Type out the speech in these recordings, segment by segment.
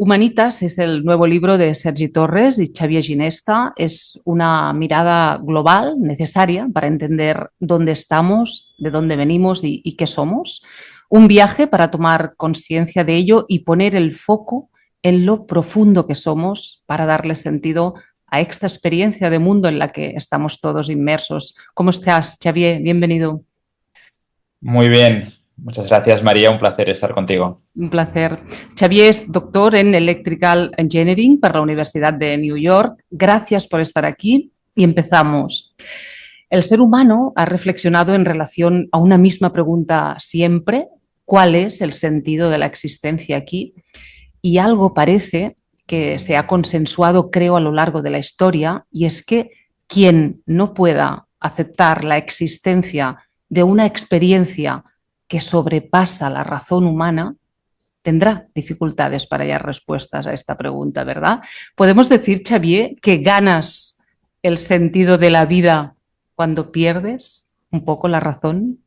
Humanitas es el nuevo libro de Sergi Torres y Xavier Ginesta. Es una mirada global necesaria para entender dónde estamos, de dónde venimos y qué somos. Un viaje para tomar conciencia de ello y poner el foco en lo profundo que somos para darle sentido a esta experiencia de mundo en la que estamos todos inmersos. ¿Cómo estás, Xavier? Bienvenido. Muy bien, muchas gracias María, un placer estar contigo. Un placer. Xavier es doctor en Electrical Engineering para la Universidad de New York. Gracias por estar aquí y empezamos. El ser humano ha reflexionado en relación a una misma pregunta siempre: ¿cuál es el sentido de la existencia aquí? Y algo parece que se ha consensuado, creo, a lo largo de la historia, y es que quien no pueda aceptar la existencia de una experiencia que sobrepasa la razón humana, tendrá dificultades para hallar respuestas a esta pregunta, ¿verdad? ¿Podemos decir, Xavier, que ganas el sentido de la vida cuando pierdes un poco la razón?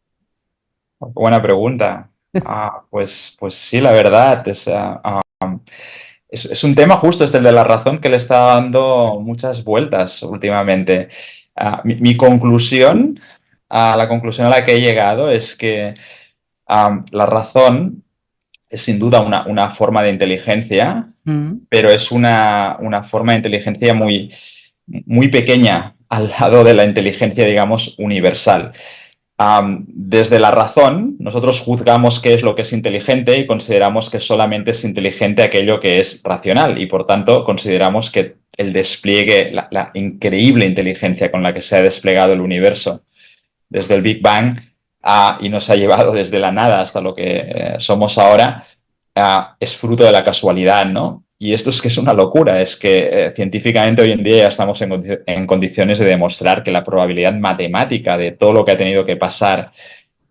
Buena pregunta. Pues sí, la verdad, es un tema justo este el de la razón que le está dando muchas vueltas últimamente. Mi conclusión, la conclusión a la que he llegado es que la razón es sin duda una forma de inteligencia, Mm. pero es una forma de inteligencia muy pequeña al lado de la inteligencia, digamos, universal. Desde la razón, nosotros juzgamos qué es lo que es inteligente y consideramos que solamente es inteligente aquello que es racional y por tanto consideramos que el despliegue, la increíble inteligencia con la que se ha desplegado el universo desde el Big Bang y nos ha llevado desde la nada hasta lo que somos ahora, es fruto de la casualidad, ¿no? Y esto es que es una locura, es que científicamente hoy en día ya estamos en condiciones de demostrar que la probabilidad matemática de todo lo que ha tenido que pasar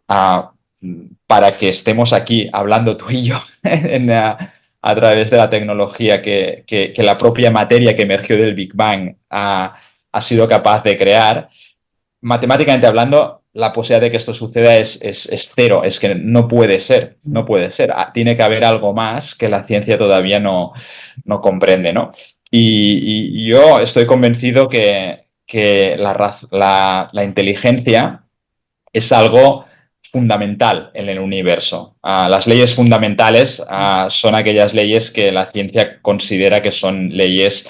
para que estemos aquí hablando tú y yo a través de la tecnología que la propia materia que emergió del Big Bang ha sido capaz de crear, matemáticamente hablando, la posibilidad de que esto suceda es cero, es que no puede ser, no puede ser. Tiene que haber algo más que la ciencia todavía no comprende, ¿no? Y yo estoy convencido que la inteligencia es algo fundamental en el universo. Las leyes fundamentales son aquellas leyes que la ciencia considera que son leyes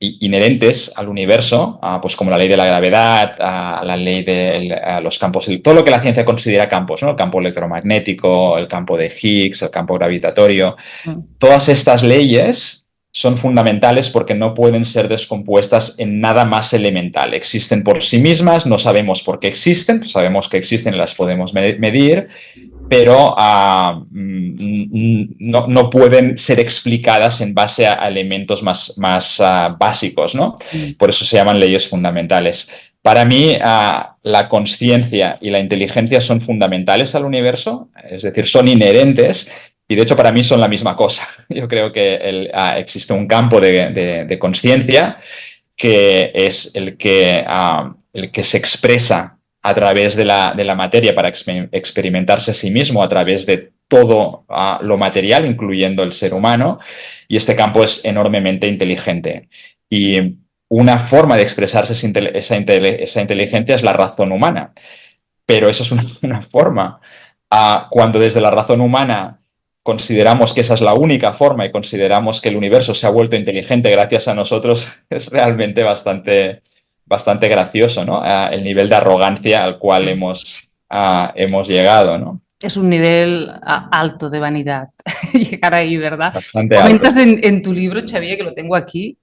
inherentes al universo, pues como la ley de la gravedad, la ley de los campos, todo lo que la ciencia considera campos, ¿no? El campo electromagnético, el campo de Higgs, el campo gravitatorio. Todas estas leyes son fundamentales porque no pueden ser descompuestas en nada más elemental. Existen por sí mismas, no sabemos por qué existen, pues sabemos que existen y las podemos medir, pero no pueden ser explicadas en base a elementos más básicos, ¿no? Por eso se llaman leyes fundamentales. Para mí, la conciencia y la inteligencia son fundamentales al universo, es decir, son inherentes y de hecho para mí son la misma cosa. Yo creo que existe un campo de conciencia que es el que se expresa a través de la materia para experimentarse a sí mismo, a través de todo lo material, incluyendo el ser humano, y este campo es enormemente inteligente. Y una forma de expresarse esa inteligencia es la razón humana, pero eso es una forma. Cuando desde la razón humana consideramos que esa es la única forma y consideramos que el universo se ha vuelto inteligente gracias a nosotros, es realmente bastante gracioso, ¿no? El nivel de arrogancia al cual hemos llegado, ¿no? Es un nivel alto de vanidad llegar ahí, ¿verdad? Bastante alto. Comentas en tu libro, Xavier, que lo tengo aquí.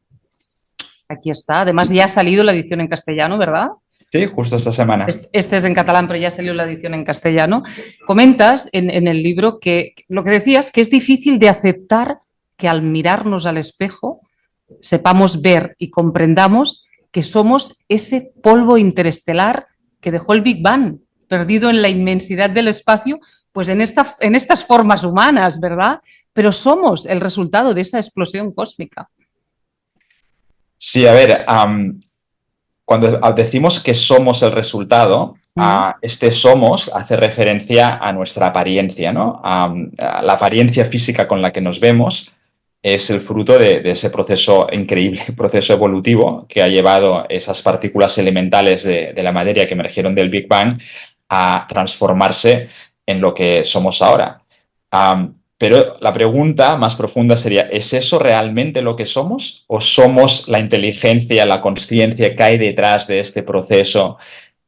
Aquí está. Además, ya ha salido la edición en castellano, ¿verdad? Sí, justo esta semana. Este es en catalán, pero ya salió la edición en castellano. Comentas en el libro que lo que decías, que es difícil de aceptar que al mirarnos al espejo sepamos ver y comprendamos que somos ese polvo interestelar que dejó el Big Bang, perdido en la inmensidad del espacio, pues en estas formas humanas, ¿verdad? Pero somos el resultado de esa explosión cósmica. Sí, a ver, cuando decimos que somos el resultado, este somos hace referencia a nuestra apariencia, ¿no? A la apariencia física con la que nos vemos, es el fruto de ese proceso increíble, proceso evolutivo que ha llevado esas partículas elementales de la materia que emergieron del Big Bang a transformarse en lo que somos ahora. Pero la pregunta más profunda sería, ¿es eso realmente lo que somos? ¿O somos la inteligencia, la consciencia que hay detrás de este proceso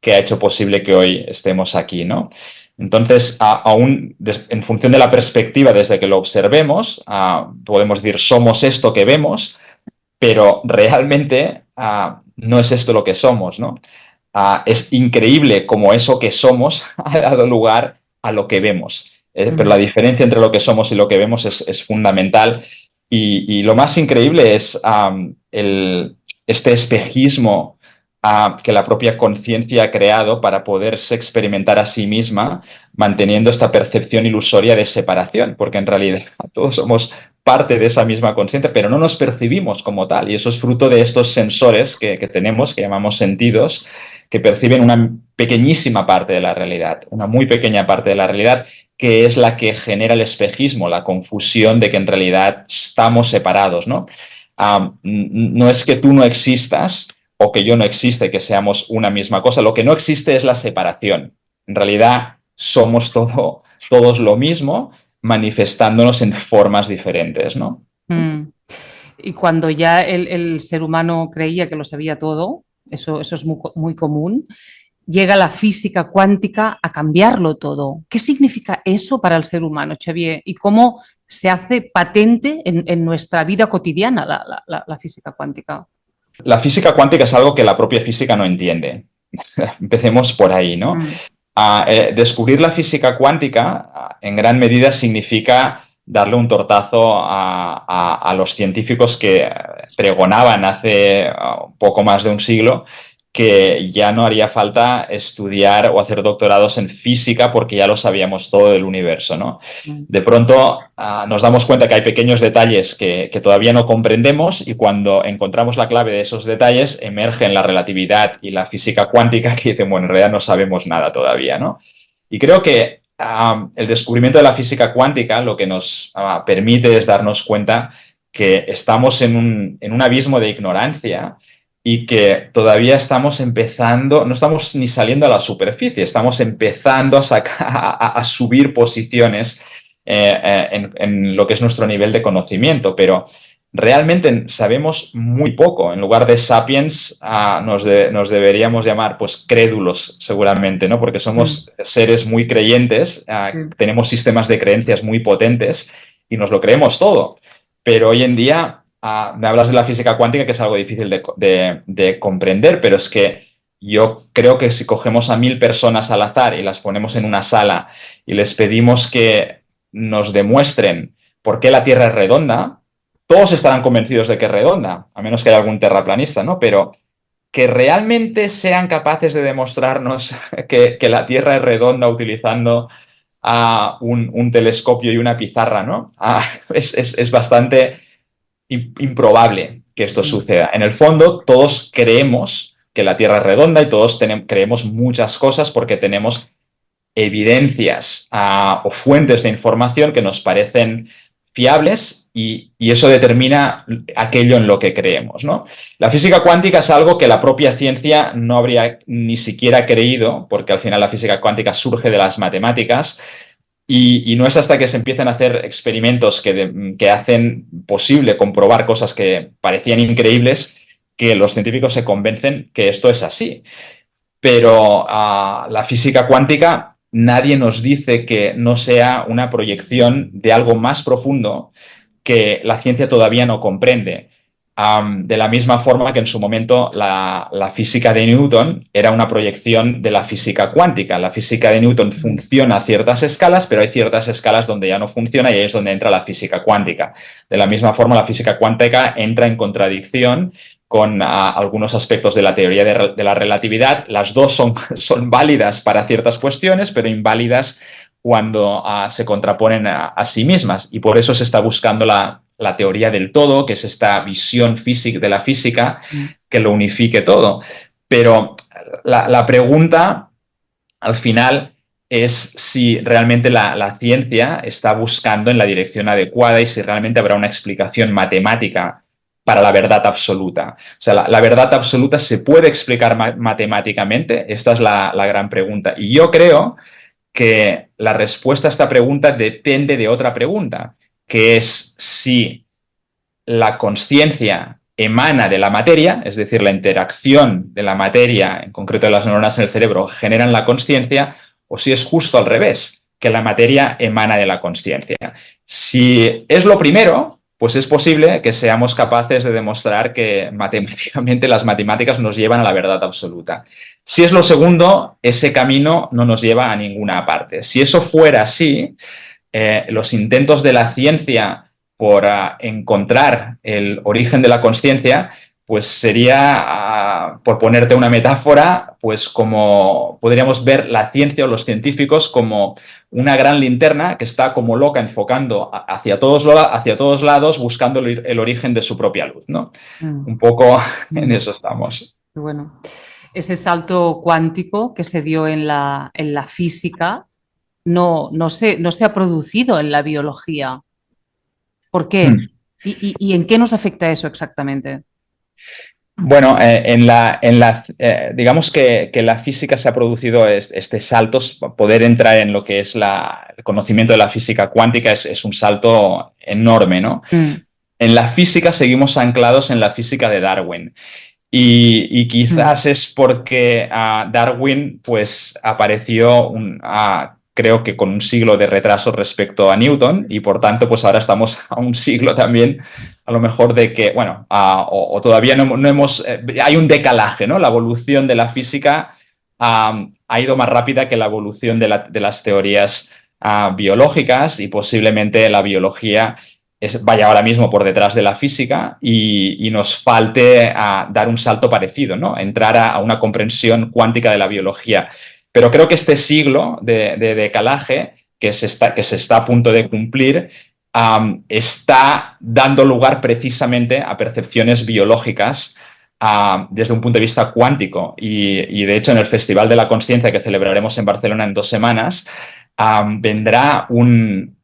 que ha hecho posible que hoy estemos aquí, ¿no? Entonces, aún en función de la perspectiva desde que lo observemos, podemos decir somos esto que vemos, pero realmente no es esto lo que somos, ¿no? Es increíble cómo eso que somos ha dado lugar a lo que vemos. Pero la diferencia entre lo que somos y lo que vemos es fundamental. Y lo más increíble es este espejismo que la propia conciencia ha creado para poderse experimentar a sí misma, manteniendo esta percepción ilusoria de separación, porque en realidad todos somos parte de esa misma conciencia, pero no nos percibimos como tal. Y eso es fruto de estos sensores que tenemos, que llamamos sentidos, que perciben una pequeñísima parte de la realidad, una muy pequeña parte de la realidad, que es la que genera el espejismo, la confusión de que en realidad estamos separados, ¿no? No es que tú no existas o que yo no existe, que seamos una misma cosa. Lo que no existe es la separación. En realidad somos todos lo mismo, manifestándonos en formas diferentes, ¿no? Y cuando ya el ser humano creía que lo sabía todo, eso es muy común, llega la física cuántica a cambiarlo todo. ¿Qué significa eso para el ser humano, Xavier? ¿Y cómo se hace patente en nuestra vida cotidiana la física cuántica? La física cuántica es algo que la propia física no entiende. Empecemos por ahí, ¿no? Descubrir la física cuántica en gran medida significa darle un tortazo a los científicos que pregonaban hace poco más de un siglo que ya no haría falta estudiar o hacer doctorados en física porque ya lo sabíamos todo del universo, ¿no? De pronto nos damos cuenta que hay pequeños detalles que todavía no comprendemos y cuando encontramos la clave de esos detalles emergen la relatividad y la física cuántica que dicen, bueno, en realidad no sabemos nada todavía, ¿no? Y creo que el descubrimiento de la física cuántica lo que nos permite es darnos cuenta que estamos en un abismo de ignorancia y que todavía estamos empezando, no estamos ni saliendo a la superficie, estamos empezando a subir posiciones en lo que es nuestro nivel de conocimiento, pero realmente sabemos muy poco. En lugar de sapiens, nos deberíamos llamar pues crédulos seguramente, ¿no? Porque somos seres muy creyentes, tenemos sistemas de creencias muy potentes y nos lo creemos todo. Pero hoy en día me hablas de la física cuántica, que es algo difícil de comprender, pero es que yo creo que si cogemos a 1000 personas al azar y las ponemos en una sala y les pedimos que nos demuestren por qué la Tierra es redonda, todos estarán convencidos de que es redonda, a menos que haya algún terraplanista, ¿no? Pero que realmente sean capaces de demostrarnos que la Tierra es redonda utilizando un telescopio y una pizarra, ¿no? Es bastante improbable que esto suceda. En el fondo, todos creemos que la Tierra es redonda y todos creemos muchas cosas porque tenemos evidencias o fuentes de información que nos parecen fiables y eso determina aquello en lo que creemos, ¿no? La física cuántica es algo que la propia ciencia no habría ni siquiera creído, porque al final la física cuántica surge de las matemáticas, y no es hasta que se empiezan a hacer experimentos que hacen posible comprobar cosas que parecían increíbles que los científicos se convencen que esto es así. Pero la física cuántica, nadie nos dice que no sea una proyección de algo más profundo que la ciencia todavía no comprende. De la misma forma que en su momento la física de Newton era una proyección de la física cuántica. La física de Newton funciona a ciertas escalas, pero hay ciertas escalas donde ya no funciona y ahí es donde entra la física cuántica. De la misma forma, la física cuántica entra en contradicción con algunos aspectos de la teoría de la relatividad. Las dos son válidas para ciertas cuestiones, pero inválidas cuando se contraponen a sí mismas. Y por eso se está buscando la teoría del todo, que es esta visión física de la física que lo unifique todo. Pero la pregunta, al final, es si realmente la ciencia está buscando en la dirección adecuada y si realmente habrá una explicación matemática para la verdad absoluta. O sea, la verdad absoluta se puede explicar matemáticamente. Esta es la gran pregunta. Y yo creo que la respuesta a esta pregunta depende de otra pregunta, que es si la conciencia emana de la materia, es decir, la interacción de la materia, en concreto de las neuronas en el cerebro, generan la conciencia, o si es justo al revés, que la materia emana de la conciencia. Si es lo primero, pues es posible que seamos capaces de demostrar que matemáticamente las matemáticas nos llevan a la verdad absoluta. Si es lo segundo, ese camino no nos lleva a ninguna parte. Si eso fuera así, los intentos de la ciencia por encontrar el origen de la conciencia, pues sería, por ponerte una metáfora, pues como podríamos ver la ciencia o los científicos como una gran linterna que está como loca enfocando hacia todos lados buscando el origen de su propia luz, ¿no? Un poco en eso estamos. Bueno, ese salto cuántico que se dio en la física no se ha producido en la biología. ¿Por qué? Mm. ¿Y en qué nos afecta eso exactamente? Bueno, digamos que la física se ha producido este salto, poder entrar en lo que es el conocimiento de la física cuántica es un salto enorme, ¿no? Mm, En la física seguimos anclados en la física de Darwin. Y mm, quizás es porque Darwin pues apareció creo que con un siglo de retraso respecto a Newton y por tanto pues ahora estamos a un siglo también a lo mejor de que, bueno, o todavía no hemos, hay un decalaje, ¿no? La evolución de la física ha ido más rápida que la evolución de las teorías biológicas y posiblemente la biología vaya ahora mismo por detrás de la física y nos falte dar un salto parecido, ¿no? Entrar a una comprensión cuántica de la biología. Pero creo que este siglo de decalaje que se está a punto de cumplir está dando lugar precisamente a percepciones biológicas desde un punto de vista cuántico. Y de hecho, en el Festival de la Consciencia que celebraremos en Barcelona en 2 semanas, vendrá un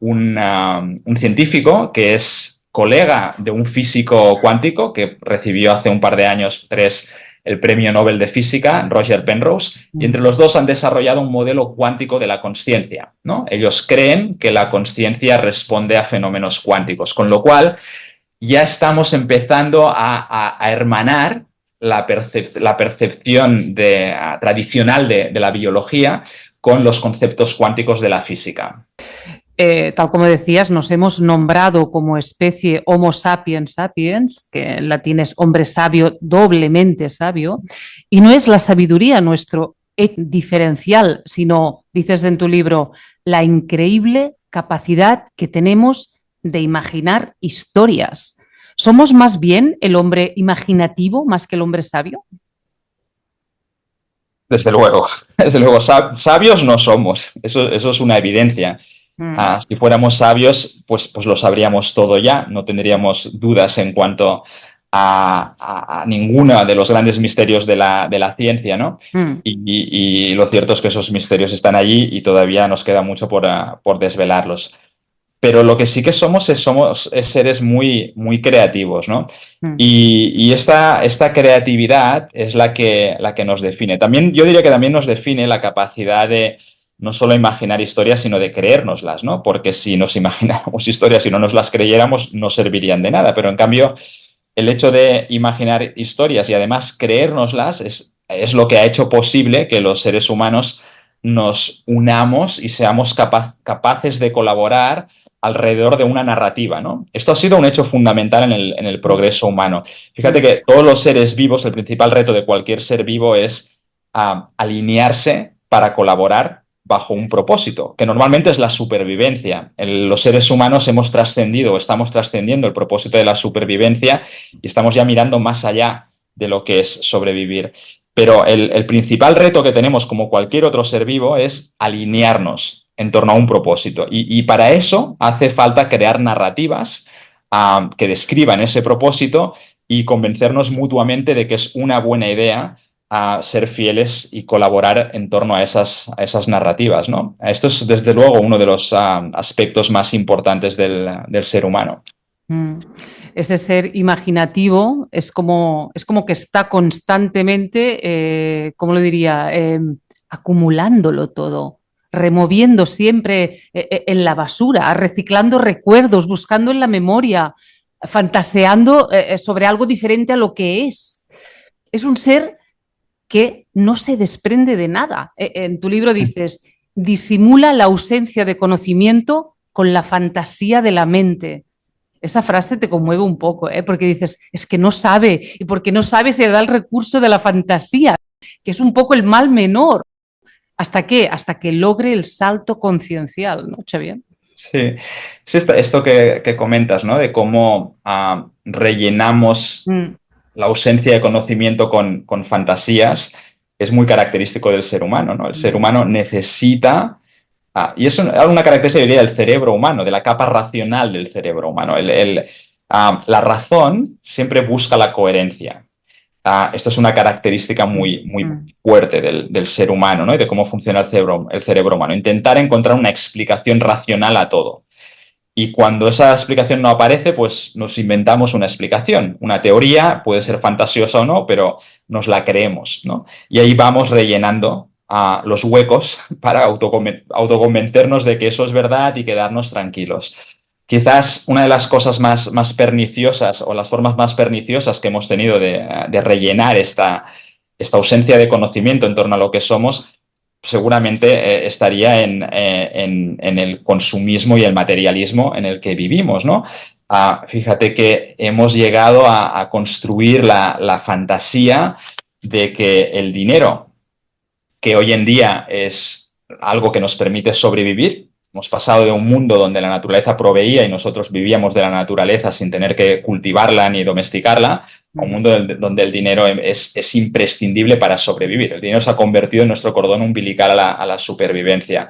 científico que es colega de un físico cuántico que recibió hace un par de años, 3, el premio Nobel de Física, Roger Penrose, y mm. entre los dos han desarrollado un modelo cuántico de la consciencia, ¿no? Ellos creen que la consciencia responde a fenómenos cuánticos, con lo cual ya estamos empezando a hermanar la percepción tradicional de la biología con los conceptos cuánticos de la física. Tal como decías, nos hemos nombrado como especie Homo sapiens sapiens, que en latín es hombre sabio, doblemente sabio, y no es la sabiduría nuestro diferencial, sino, dices en tu libro, la increíble capacidad que tenemos de imaginar historias. ¿Somos más bien el hombre imaginativo más que el hombre sabio? Desde luego, sabios no somos, eso es una evidencia. Mm, Si fuéramos sabios, pues lo sabríamos todo ya, no tendríamos dudas en cuanto a ninguno de los grandes misterios de la ciencia, ¿no? mm, Y lo cierto es que esos misterios están allí y todavía nos queda mucho por desvelarlos. Pero lo que sí que somos seres muy, muy creativos, ¿no? mm. Y esta creatividad es la que nos define. También, yo diría que también nos define la capacidad de no solo imaginar historias, sino de creérnoslas, ¿no? Porque si nos imagináramos historias y no nos las creyéramos, no servirían de nada. Pero en cambio, el hecho de imaginar historias y además creérnoslas es lo que ha hecho posible que los seres humanos nos unamos y seamos capaces de colaborar alrededor de una narrativa, ¿no? Esto ha sido un hecho fundamental en el progreso humano. Fíjate que todos los seres vivos, el principal reto de cualquier ser vivo es alinearse para colaborar bajo un propósito, que normalmente es la supervivencia. Los seres humanos hemos trascendido, estamos trascendiendo el propósito de la supervivencia y estamos ya mirando más allá de lo que es sobrevivir. Pero el principal reto que tenemos como cualquier otro ser vivo es alinearnos en torno a un propósito. Y para eso hace falta crear narrativas que describan ese propósito y convencernos mutuamente de que es una buena idea a ser fieles y colaborar en torno a esas narrativas, ¿no? Esto es, desde luego, uno de los aspectos más importantes del ser humano. Mm. Ese ser imaginativo es como que está constantemente, ¿cómo lo diría? Acumulándolo todo, removiendo siempre en la basura, reciclando recuerdos, buscando en la memoria, fantaseando sobre algo diferente a lo que es. Es un ser que no se desprende de nada. En tu libro dices, disimula la ausencia de conocimiento con la fantasía de la mente. Esa frase te conmueve un poco, ¿eh? Porque dices, es que no sabe, y porque no sabe se da el recurso de la fantasía, que es un poco el mal menor. ¿Hasta qué? Hasta que logre el salto conciencial, ¿no, Xavier? Sí, sí, esto que comentas, ¿no? De cómo rellenamos Mm, la ausencia de conocimiento con fantasías, es muy característico del ser humano, ¿no? El ser mm, humano necesita, y es una característica, diría, del cerebro humano, de la capa racional del cerebro humano. La razón siempre busca la coherencia. Esto es una característica mm, muy mm, fuerte del ser humano, ¿no? Y de cómo funciona el cerebro humano. Intentar encontrar una explicación racional a todo. Y cuando esa explicación no aparece, pues nos inventamos una explicación. Una teoría puede ser fantasiosa o no, pero nos la creemos, ¿no? Y ahí vamos rellenando los huecos para autoconvencernos de que eso es verdad y quedarnos tranquilos. Quizás una de las cosas más perniciosas o las formas más perniciosas que hemos tenido de rellenar esta ausencia de conocimiento en torno a lo que somos seguramente estaría en el consumismo y el materialismo en el que vivimos, ¿no? Fíjate que hemos llegado a construir la fantasía de que el dinero, que hoy en día es algo que nos permite sobrevivir. Hemos pasado de un mundo donde la naturaleza proveía y nosotros vivíamos de la naturaleza sin tener que cultivarla ni domesticarla, a un mm. mundo donde el dinero es imprescindible para sobrevivir. El dinero se ha convertido en nuestro cordón umbilical a la supervivencia.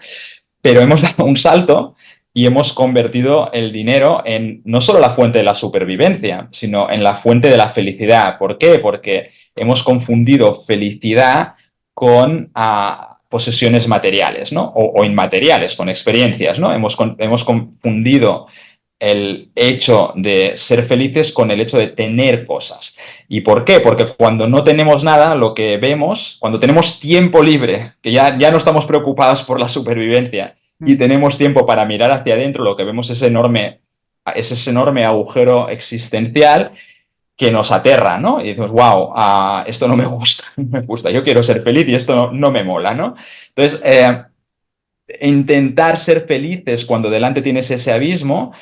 Pero hemos dado un salto y hemos convertido el dinero en no solo la fuente de la supervivencia, sino en la fuente de la felicidad. ¿Por qué? Porque hemos confundido felicidad con posesiones materiales, ¿no? O inmateriales, con experiencias, ¿no? Hemos confundido el hecho de ser felices con el hecho de tener cosas. ¿Y por qué? Porque cuando no tenemos nada, lo que vemos, cuando tenemos tiempo libre, que ya no estamos preocupados por la supervivencia y Mm. tenemos tiempo para mirar hacia adentro, lo que vemos es ese enorme agujero existencial que nos aterra, ¿no? Y decimos, wow, esto no me gusta, no me gusta, yo quiero ser feliz y esto no me mola, ¿no? Entonces, intentar ser felices cuando delante tienes ese abismo,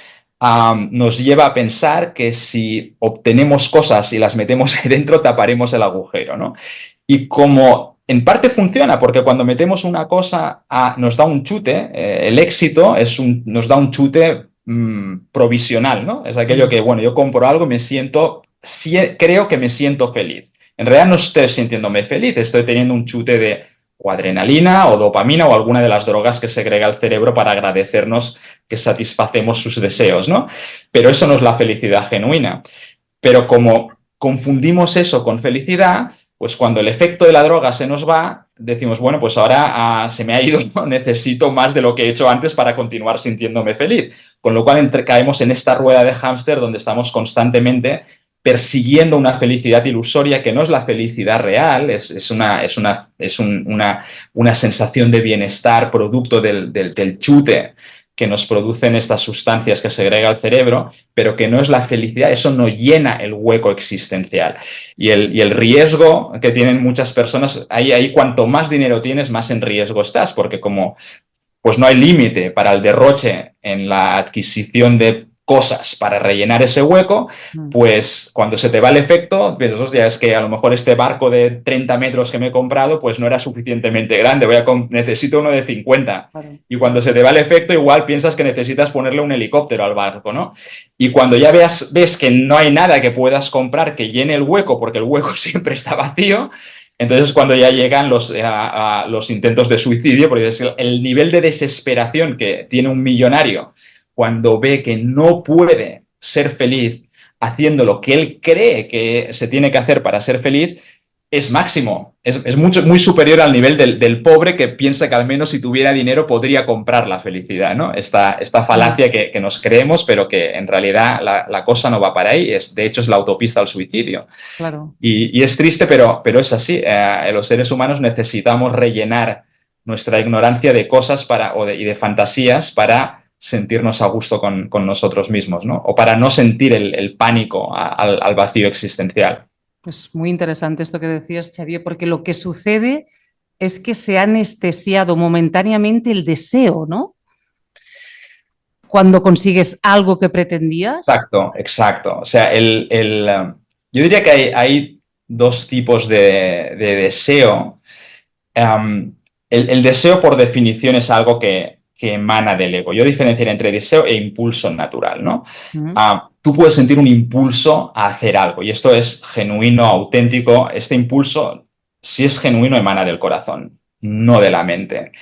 nos lleva a pensar que si obtenemos cosas y las metemos ahí dentro, taparemos el agujero, ¿no? Y como en parte funciona, porque cuando metemos una cosa nos da un chute, el éxito nos da un chute provisional, ¿no? Es aquello Mm. que, bueno, yo compro algo y creo que me siento feliz. En realidad no estoy sintiéndome feliz, estoy teniendo un chute de o adrenalina o dopamina o alguna de las drogas que segrega el cerebro para agradecernos que satisfacemos sus deseos, ¿no? Pero eso no es la felicidad genuina. Pero como confundimos eso con felicidad, pues cuando el efecto de la droga se nos va, decimos, bueno, pues ahora se me ha ido, ¿no? Necesito más de lo que he hecho antes para continuar sintiéndome feliz. Con lo cual caemos en esta rueda de hámster donde estamos constantemente persiguiendo una felicidad ilusoria que no es la felicidad real, es una sensación de bienestar producto del chute que nos producen estas sustancias que segrega el cerebro, pero que no es la felicidad, eso no llena el hueco existencial. Y el riesgo que tienen muchas personas, ahí cuanto más dinero tienes, más en riesgo estás, porque como pues no hay límite para el derroche en la adquisición de cosas para rellenar ese hueco, Mm. pues cuando se te va el efecto, piensas, hostia, es que a lo mejor este barco de 30 metros que me he comprado, pues no era suficientemente grande, necesito uno de 50. Claro. Y cuando se te va el efecto, igual piensas que necesitas ponerle un helicóptero al barco, ¿no? Y cuando ya ves que no hay nada que puedas comprar que llene el hueco, porque el hueco siempre está vacío, entonces cuando ya llegan los intentos de suicidio, porque es el nivel de desesperación que tiene un millonario cuando ve que no puede ser feliz haciendo lo que él cree que se tiene que hacer para ser feliz, es máximo, es mucho, muy superior al nivel del pobre que piensa que al menos si tuviera dinero podría comprar la felicidad, ¿no? Esta Mm, falacia que nos creemos, pero que en realidad la cosa no va para ahí, de hecho es la autopista al suicidio. claro. Y es triste, pero es así. Los seres humanos necesitamos rellenar nuestra ignorancia de cosas y de fantasías para sentirnos a gusto con nosotros mismos, ¿no? O para no sentir el pánico al vacío existencial. Pues muy interesante esto que decías, Xavier, porque lo que sucede es que se ha anestesiado momentáneamente el deseo, ¿no? Cuando consigues algo que pretendías. Exacto, exacto. O sea, yo diría que hay dos tipos de deseo. Um, el deseo, por definición, es algo que emana del ego. Yo diferenciaría entre deseo e impulso natural, ¿no? Mm, Tú puedes sentir un impulso a hacer algo y esto es genuino, auténtico. Este impulso, si es genuino, emana del corazón, no de la mente.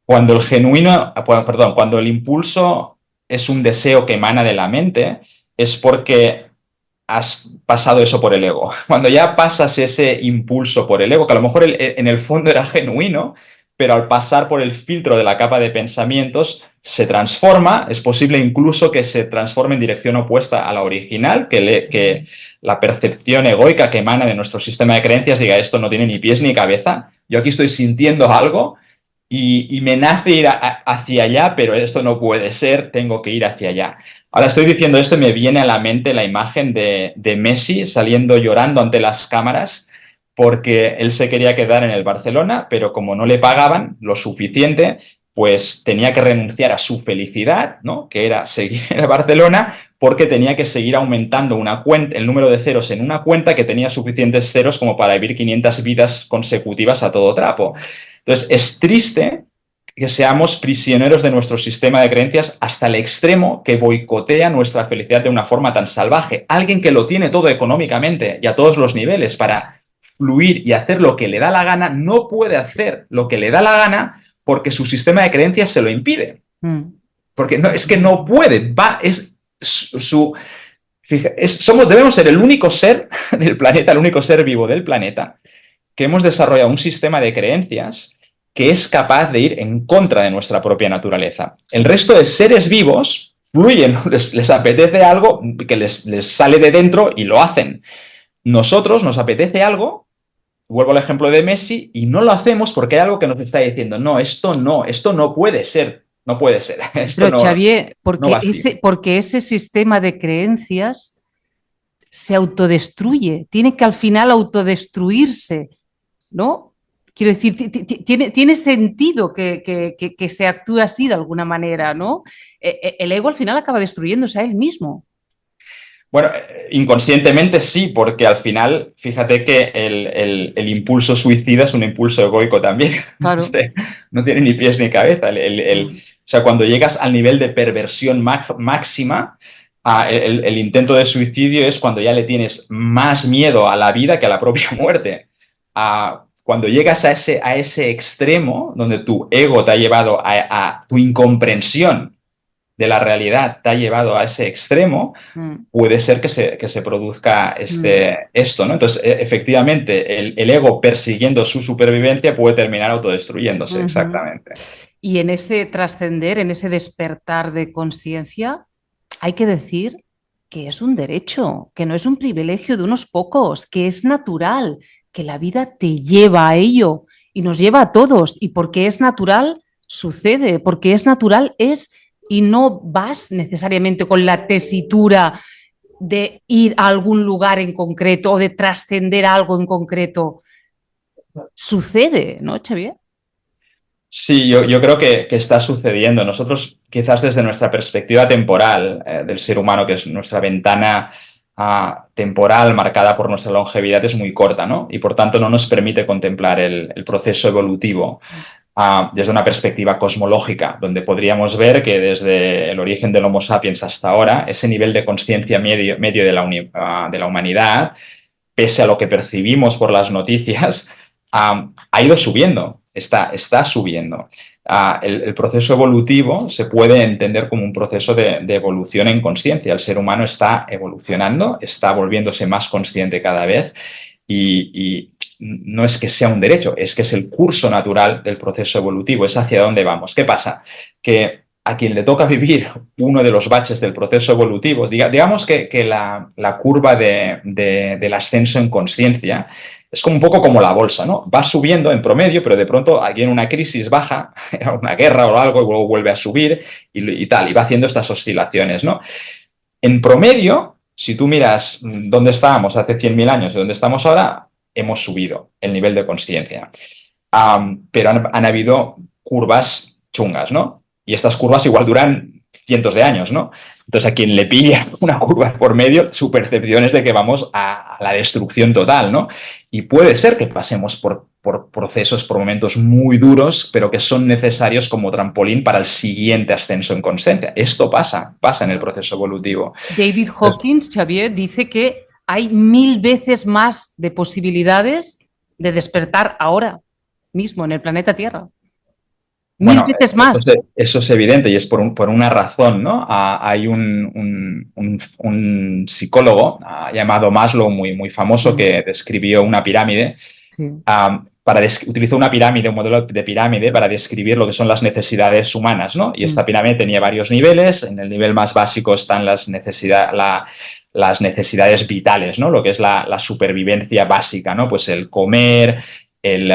Cuando el genuino, perdón, cuando el impulso es un deseo que emana de la mente, es porque has pasado eso por el ego. Cuando ya pasas ese impulso por el ego, que a lo mejor en el fondo era genuino, pero al pasar por el filtro de la capa de pensamientos se transforma, es posible incluso que se transforme en dirección opuesta a la original, que la percepción egoica que emana de nuestro sistema de creencias diga esto no tiene ni pies ni cabeza, yo aquí estoy sintiendo algo y me nace ir hacia allá, pero esto no puede ser, tengo que ir hacia allá. Ahora estoy diciendo esto y me viene a la mente la imagen de Messi saliendo llorando ante las cámaras porque él se quería quedar en el Barcelona, pero como no le pagaban lo suficiente, pues tenía que renunciar a su felicidad, ¿no? Que era seguir en el Barcelona, porque tenía que seguir aumentando una cuenta, el número de ceros en una cuenta que tenía suficientes ceros como para vivir 500 vidas consecutivas a todo trapo. Entonces, es triste que seamos prisioneros de nuestro sistema de creencias hasta el extremo que boicotea nuestra felicidad de una forma tan salvaje. Alguien que lo tiene todo económicamente y a todos los niveles para fluir y hacer lo que le da la gana, no puede hacer lo que le da la gana porque su sistema de creencias se lo impide. mm. Porque no, es que no puede, debemos ser el único ser del planeta, el único ser vivo del planeta que hemos desarrollado un sistema de creencias que es capaz de ir en contra de nuestra propia naturaleza. El Sí. resto de seres vivos fluyen, les apetece algo que les sale de dentro y lo hacen. Nosotros nos apetece algo, vuelvo al ejemplo de Messi, y no lo hacemos porque hay algo que nos está diciendo, no, esto no puede ser, no puede ser, esto Pero Xavier, no va así. porque ese sistema de creencias se autodestruye, tiene que al final autodestruirse, ¿no? Quiero decir, tiene sentido que se actúe así de alguna manera, ¿no? El ego al final acaba destruyéndose a él mismo. Bueno, inconscientemente sí, porque al final, fíjate que el impulso suicida es un impulso egoico también. No Claro. sé, no tiene ni pies ni cabeza. O sea, cuando llegas al nivel de perversión máxima, el intento de suicidio es cuando ya le tienes más miedo a la vida que a la propia muerte. Cuando llegas a ese extremo, donde tu ego te ha llevado a tu incomprensión de la realidad, te ha llevado a ese extremo, Mm, puede ser que se produzca mm, esto, ¿no? Entonces, efectivamente, el ego persiguiendo su supervivencia puede terminar autodestruyéndose, ujú. exactamente. Y en ese trascender, en ese despertar de conciencia, hay que decir que es un derecho, que no es un privilegio de unos pocos, que es natural, que la vida te lleva a ello y nos lleva a todos. Y porque es natural, sucede, porque es natural, es, y no vas necesariamente con la tesitura de ir a algún lugar en concreto o de trascender algo en concreto. Sucede, ¿no, Xavier? Sí, yo creo que está sucediendo. Nosotros, quizás desde nuestra perspectiva temporal del ser humano, que es nuestra ventana temporal marcada por nuestra longevidad, es muy corta, ¿no? Y por tanto no nos permite contemplar el proceso evolutivo desde una perspectiva cosmológica, donde podríamos ver que desde el origen del Homo sapiens hasta ahora, ese nivel de conciencia medio de la humanidad, pese a lo que percibimos por las noticias, ha ido subiendo, está subiendo. El proceso evolutivo se puede entender como un proceso de evolución en conciencia. El ser humano está evolucionando, está volviéndose más consciente cada vez y no es que sea un derecho, es que es el curso natural del proceso evolutivo, es hacia dónde vamos. ¿Qué pasa? Que a quien le toca vivir uno de los baches del proceso evolutivo, digamos que la curva del ascenso en conciencia es como un poco como la bolsa, ¿no? Va subiendo en promedio, pero de pronto aquí en una crisis baja, una guerra o algo, y luego vuelve a subir y tal, y va haciendo estas oscilaciones, ¿no? En promedio, si tú miras dónde estábamos hace 100.000 años y dónde estamos ahora, hemos subido el nivel de conciencia. Pero han habido curvas chungas, ¿no? Y estas curvas igual duran cientos de años, ¿no? Entonces, a quien le pilla una curva por medio, su percepción es de que vamos a la destrucción total, ¿no? Y puede ser que pasemos por procesos, por momentos muy duros, pero que son necesarios como trampolín para el siguiente ascenso en conciencia. Esto pasa en el proceso evolutivo. David Hawkins, Xavier, dice que hay 1000 veces más de posibilidades de despertar ahora mismo en el planeta Tierra. 1000 Bueno, veces más. eso es evidente y es por una razón, ¿no? Hay un psicólogo llamado Maslow, muy famoso, que describió una pirámide. Sí. Utilizó una pirámide, un modelo de pirámide para describir lo que son las necesidades humanas, ¿no? Y esta pirámide tenía varios niveles. En el nivel más básico están las necesidades vitales, ¿no? Lo que es la supervivencia básica, ¿no? Pues el comer, el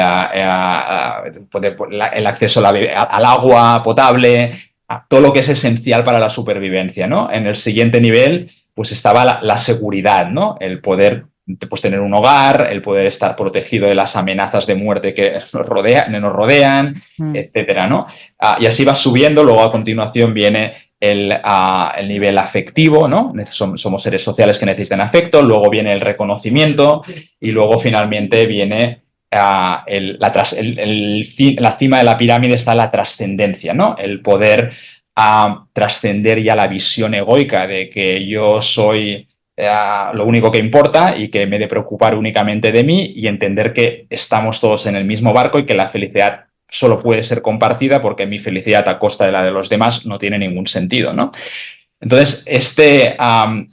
acceso al agua potable, a todo lo que es esencial para la supervivencia, ¿no? En el siguiente nivel, pues estaba la seguridad, ¿no? El poder pues, tener un hogar, el poder estar protegido de las amenazas de muerte que nos rodean, etcétera, ¿no? Y así va subiendo, luego a continuación viene el nivel afectivo, ¿no? Somos seres sociales que necesitan afecto, luego viene el reconocimiento y luego finalmente viene la cima de la pirámide está la trascendencia, ¿no? El poder trascender ya la visión egoica de que yo soy lo único que importa y que me he de preocupar únicamente de mí y entender que estamos todos en el mismo barco y que la felicidad solo puede ser compartida porque mi felicidad a costa de la de los demás no tiene ningún sentido, ¿no? Entonces, esta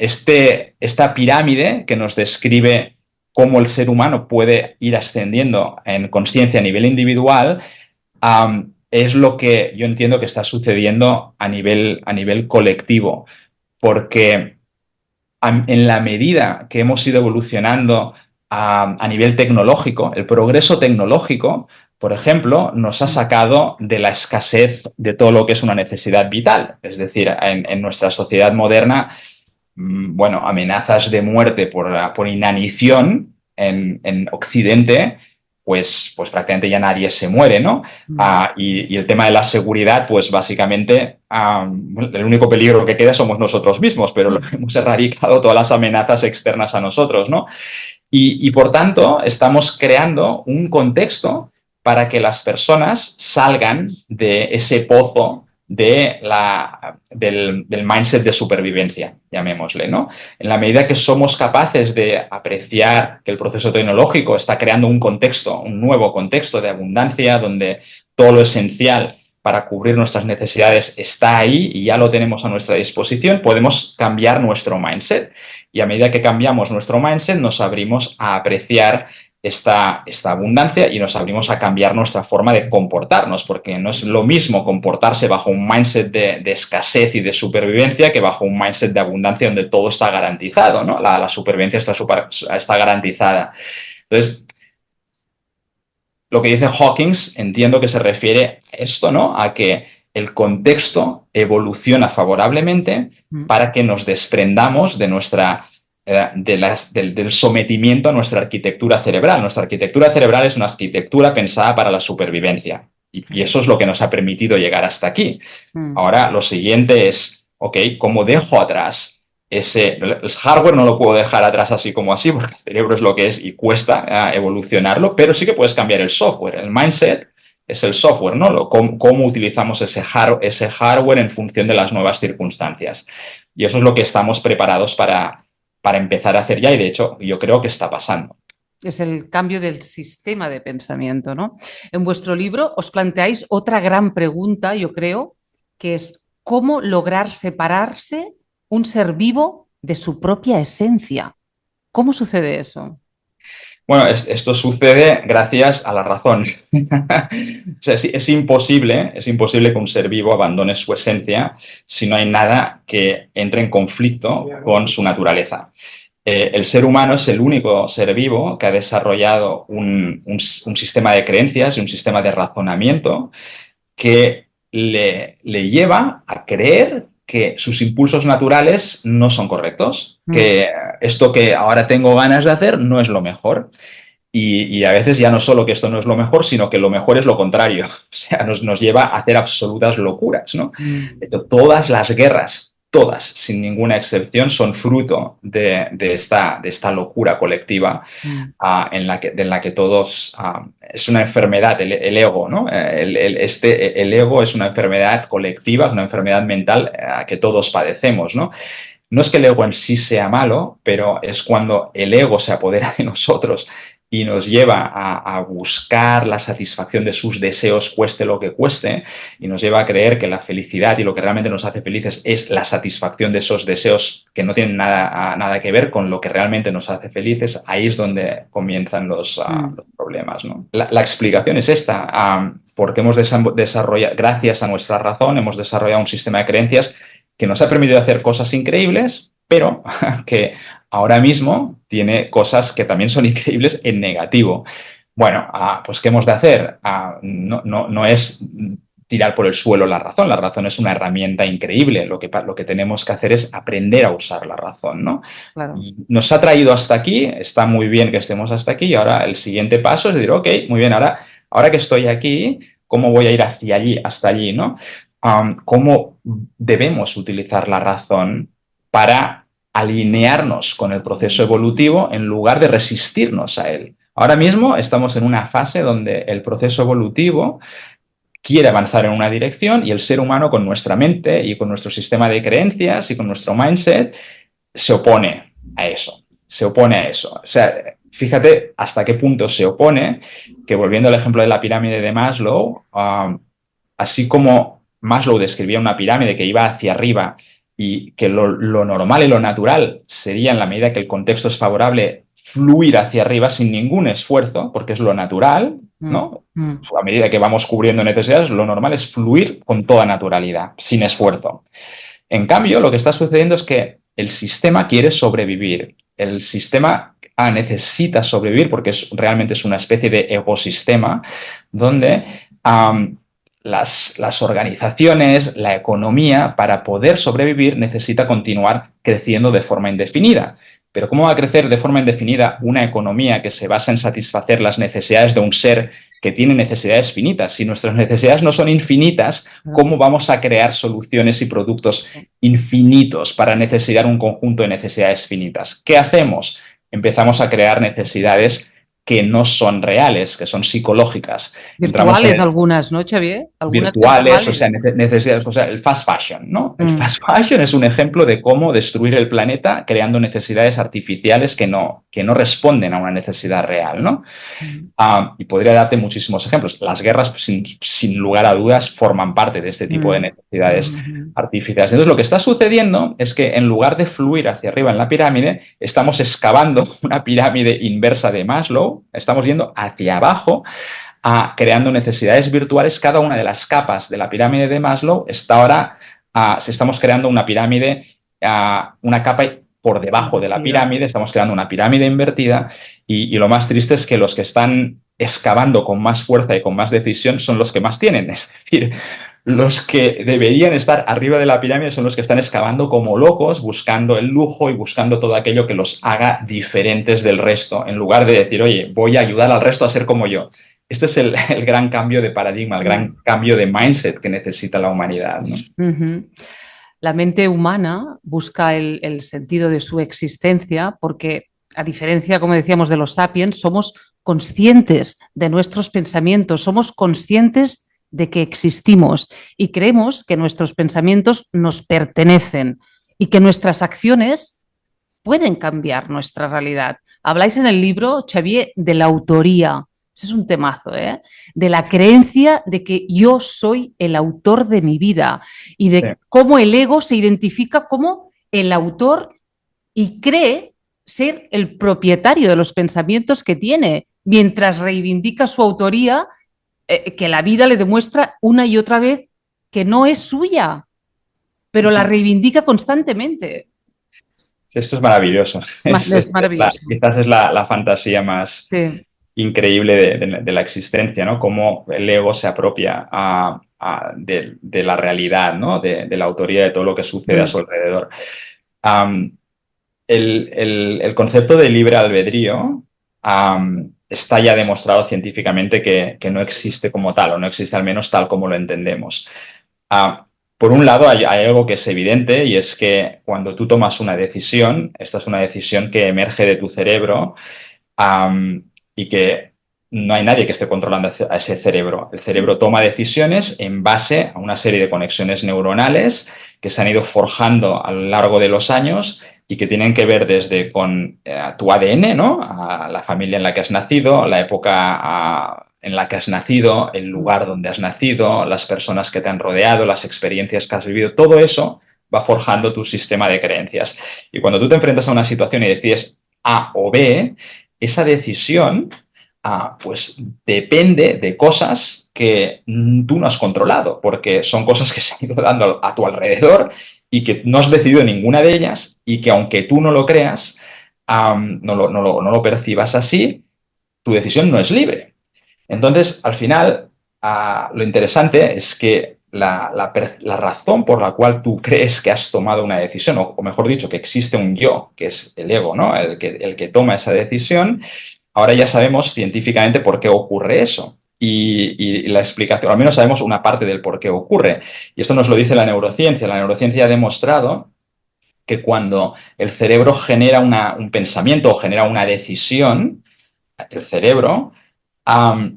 pirámide que nos describe cómo el ser humano puede ir ascendiendo en conciencia a nivel individual, es lo que yo entiendo que está sucediendo a nivel colectivo, porque en la medida que hemos ido evolucionando a nivel tecnológico, el progreso tecnológico, por ejemplo, nos ha sacado de la escasez de todo lo que es una necesidad vital. Es decir, en nuestra sociedad moderna, bueno, amenazas de muerte por inanición en Occidente, pues prácticamente ya nadie se muere, ¿no? Y el tema de la seguridad, pues básicamente el único peligro que queda somos nosotros mismos, pero hemos erradicado todas las amenazas externas a nosotros, ¿no? Y por tanto, estamos creando un contexto para que las personas salgan de ese pozo del mindset de supervivencia, llamémosle, ¿no? En la medida que somos capaces de apreciar que el proceso tecnológico está creando un contexto, un nuevo contexto de abundancia, donde todo lo esencial para cubrir nuestras necesidades está ahí y ya lo tenemos a nuestra disposición, podemos cambiar nuestro mindset. Y a medida que cambiamos nuestro mindset, nos abrimos a apreciar esta abundancia y nos abrimos a cambiar nuestra forma de comportarnos, porque no es lo mismo comportarse bajo un mindset de escasez y de supervivencia que bajo un mindset de abundancia donde todo está garantizado, ¿no? La supervivencia está garantizada. Entonces, lo que dice Hawkins, entiendo que se refiere a esto, ¿no? A que el contexto evoluciona favorablemente para que nos desprendamos de del sometimiento a nuestra arquitectura cerebral. Nuestra arquitectura cerebral es una arquitectura pensada para la supervivencia y eso es lo que nos ha permitido llegar hasta aquí. Ahora, lo siguiente es, ok, ¿cómo dejo atrás el hardware? No lo puedo dejar atrás así como así, porque el cerebro es lo que es y cuesta evolucionarlo, pero sí que puedes cambiar el software. El mindset es el software, ¿no? Cómo utilizamos ese hardware en función de las nuevas circunstancias. Y eso es lo que estamos preparados para empezar a hacer ya y, de hecho, yo creo que está pasando. Es el cambio del sistema de pensamiento, ¿no? En vuestro libro os planteáis otra gran pregunta, yo creo, que es ¿cómo lograr separarse un ser vivo de su propia esencia? ¿Cómo sucede eso? Bueno, esto sucede gracias a la razón. O sea, es imposible que un ser vivo abandone su esencia si no hay nada que entre en conflicto con su naturaleza. El ser humano es el único ser vivo que ha desarrollado un sistema de creencias y un sistema de razonamiento que le lleva a creer que sus impulsos naturales no son correctos, que esto que ahora tengo ganas de hacer no es lo mejor. Y a veces ya no solo que esto no es lo mejor, sino que lo mejor es lo contrario. O sea, nos lleva a hacer absolutas locuras, ¿no? De hecho, todas las guerras, todas, sin ninguna excepción, son fruto de esta locura colectiva en la que todos... es una enfermedad, el ego, ¿no? El ego es una enfermedad colectiva, es una enfermedad mental que todos padecemos, ¿no? No es que el ego en sí sea malo, pero es cuando el ego se apodera de nosotros y nos lleva a buscar la satisfacción de sus deseos, cueste lo que cueste, y nos lleva a creer que la felicidad y lo que realmente nos hace felices es la satisfacción de esos deseos que no tienen nada que ver con lo que realmente nos hace felices. Ahí es donde comienzan los problemas, ¿no? La explicación es esta, porque hemos desarrollado, gracias a nuestra razón, hemos desarrollado un sistema de creencias que nos ha permitido hacer cosas increíbles, pero que ahora mismo tiene cosas que también son increíbles en negativo. Bueno, pues ¿qué hemos de hacer? No es tirar por el suelo la razón es una herramienta increíble, lo que tenemos que hacer es aprender a usar la razón, ¿no? Claro. Y nos ha traído hasta aquí, está muy bien que estemos hasta aquí, y ahora el siguiente paso es decir, ok, muy bien, ahora que estoy aquí, ¿cómo voy a ir hacia allí, hasta allí, ¿no? Cómo debemos utilizar la razón para alinearnos con el proceso evolutivo en lugar de resistirnos a él. Ahora mismo estamos en una fase donde el proceso evolutivo quiere avanzar en una dirección y el ser humano con nuestra mente y con nuestro sistema de creencias y con nuestro mindset se opone a eso. Se opone a eso. O sea, fíjate hasta qué punto se opone, que volviendo al ejemplo de la pirámide de Maslow, así como Maslow describía una pirámide que iba hacia arriba y que lo normal y lo natural sería, en la medida que el contexto es favorable, fluir hacia arriba sin ningún esfuerzo, porque es lo natural, ¿no? A medida que vamos cubriendo necesidades, lo normal es fluir con toda naturalidad, sin esfuerzo. En cambio, lo que está sucediendo es que el sistema quiere sobrevivir. El sistema necesita sobrevivir porque realmente es una especie de ecosistema donde las organizaciones, la economía, para poder sobrevivir necesita continuar creciendo de forma indefinida. Pero ¿cómo va a crecer de forma indefinida una economía que se basa en satisfacer las necesidades de un ser que tiene necesidades finitas? Si nuestras necesidades no son infinitas, ¿cómo vamos a crear soluciones y productos infinitos para necesitar un conjunto de necesidades finitas? ¿Qué hacemos? Empezamos a crear necesidades que no son reales, que son psicológicas. Virtuales algunas, ¿no, Xavier? Algunas virtuales, o sea, necesidades, o sea, el fast fashion, ¿no? El fast fashion es un ejemplo de cómo destruir el planeta creando necesidades artificiales que no responden a una necesidad real, ¿no? Y podría darte muchísimos ejemplos. Las guerras, pues, sin lugar a dudas, forman parte de este tipo de necesidades artificiales. Entonces, lo que está sucediendo es que en lugar de fluir hacia arriba en la pirámide, estamos excavando una pirámide inversa de Maslow, estamos yendo hacia abajo, creando necesidades virtuales. Cada una de las capas de la pirámide de Maslow está ahora, estamos creando una pirámide, una capa por debajo de la pirámide, estamos creando una pirámide invertida y lo más triste es que los que están excavando con más fuerza y con más decisión son los que más tienen. Es decir, los que deberían estar arriba de la pirámide son los que están excavando como locos, buscando el lujo y buscando todo aquello que los haga diferentes del resto, en lugar de decir, oye, voy a ayudar al resto a ser como yo. Este es el gran cambio de paradigma, el gran cambio de mindset que necesita la humanidad, ¿no? La mente humana busca el sentido de su existencia porque, a diferencia, como decíamos, de los sapiens, somos conscientes de nuestros pensamientos, somos conscientes de que existimos y creemos que nuestros pensamientos nos pertenecen y que nuestras acciones pueden cambiar nuestra realidad. Habláis en el libro, Xavier, de la autoría. Ese es un temazo, ¿eh? De la creencia de que yo soy el autor de mi vida y de cómo el ego se identifica como el autor y cree ser el propietario de los pensamientos que tiene, mientras reivindica su autoría, que la vida le demuestra una y otra vez que no es suya, pero la reivindica constantemente. Esto es maravilloso. Es maravilloso. Quizás es la fantasía más Sí. increíble de la existencia, ¿no? Cómo el ego se apropia de la realidad, ¿no? De la autoría de todo lo que sucede a su alrededor. Um, el concepto de libre albedrío está ya demostrado científicamente que no existe como tal, o no existe al menos tal como lo entendemos. Ah, por un lado, hay algo que es evidente y es que cuando tú tomas una decisión, esta es una decisión que emerge de tu cerebro y que no hay nadie que esté controlando a ese cerebro. El cerebro toma decisiones en base a una serie de conexiones neuronales que se han ido forjando a lo largo de los años y que tienen que ver desde con tu ADN, ¿no? A la familia en la que has nacido, la época en la que has nacido, el lugar donde has nacido, las personas que te han rodeado, las experiencias que has vivido, todo eso va forjando tu sistema de creencias. Y cuando tú te enfrentas a una situación y decides A o B, esa decisión pues depende de cosas que tú no has controlado, porque son cosas que se han ido dando a tu alrededor y que no has decidido ninguna de ellas y que aunque tú no lo creas, no lo percibas así, tu decisión no es libre. Entonces, al final, lo interesante es que la razón por la cual tú crees que has tomado una decisión, o mejor dicho, que existe un yo, que es el ego, ¿no? El que toma esa decisión, ahora ya sabemos científicamente por qué ocurre eso. Y la explicación, al menos sabemos una parte del por qué ocurre. Y esto nos lo dice la neurociencia. La neurociencia ha demostrado que cuando el cerebro genera un pensamiento o genera una decisión, el cerebro, um,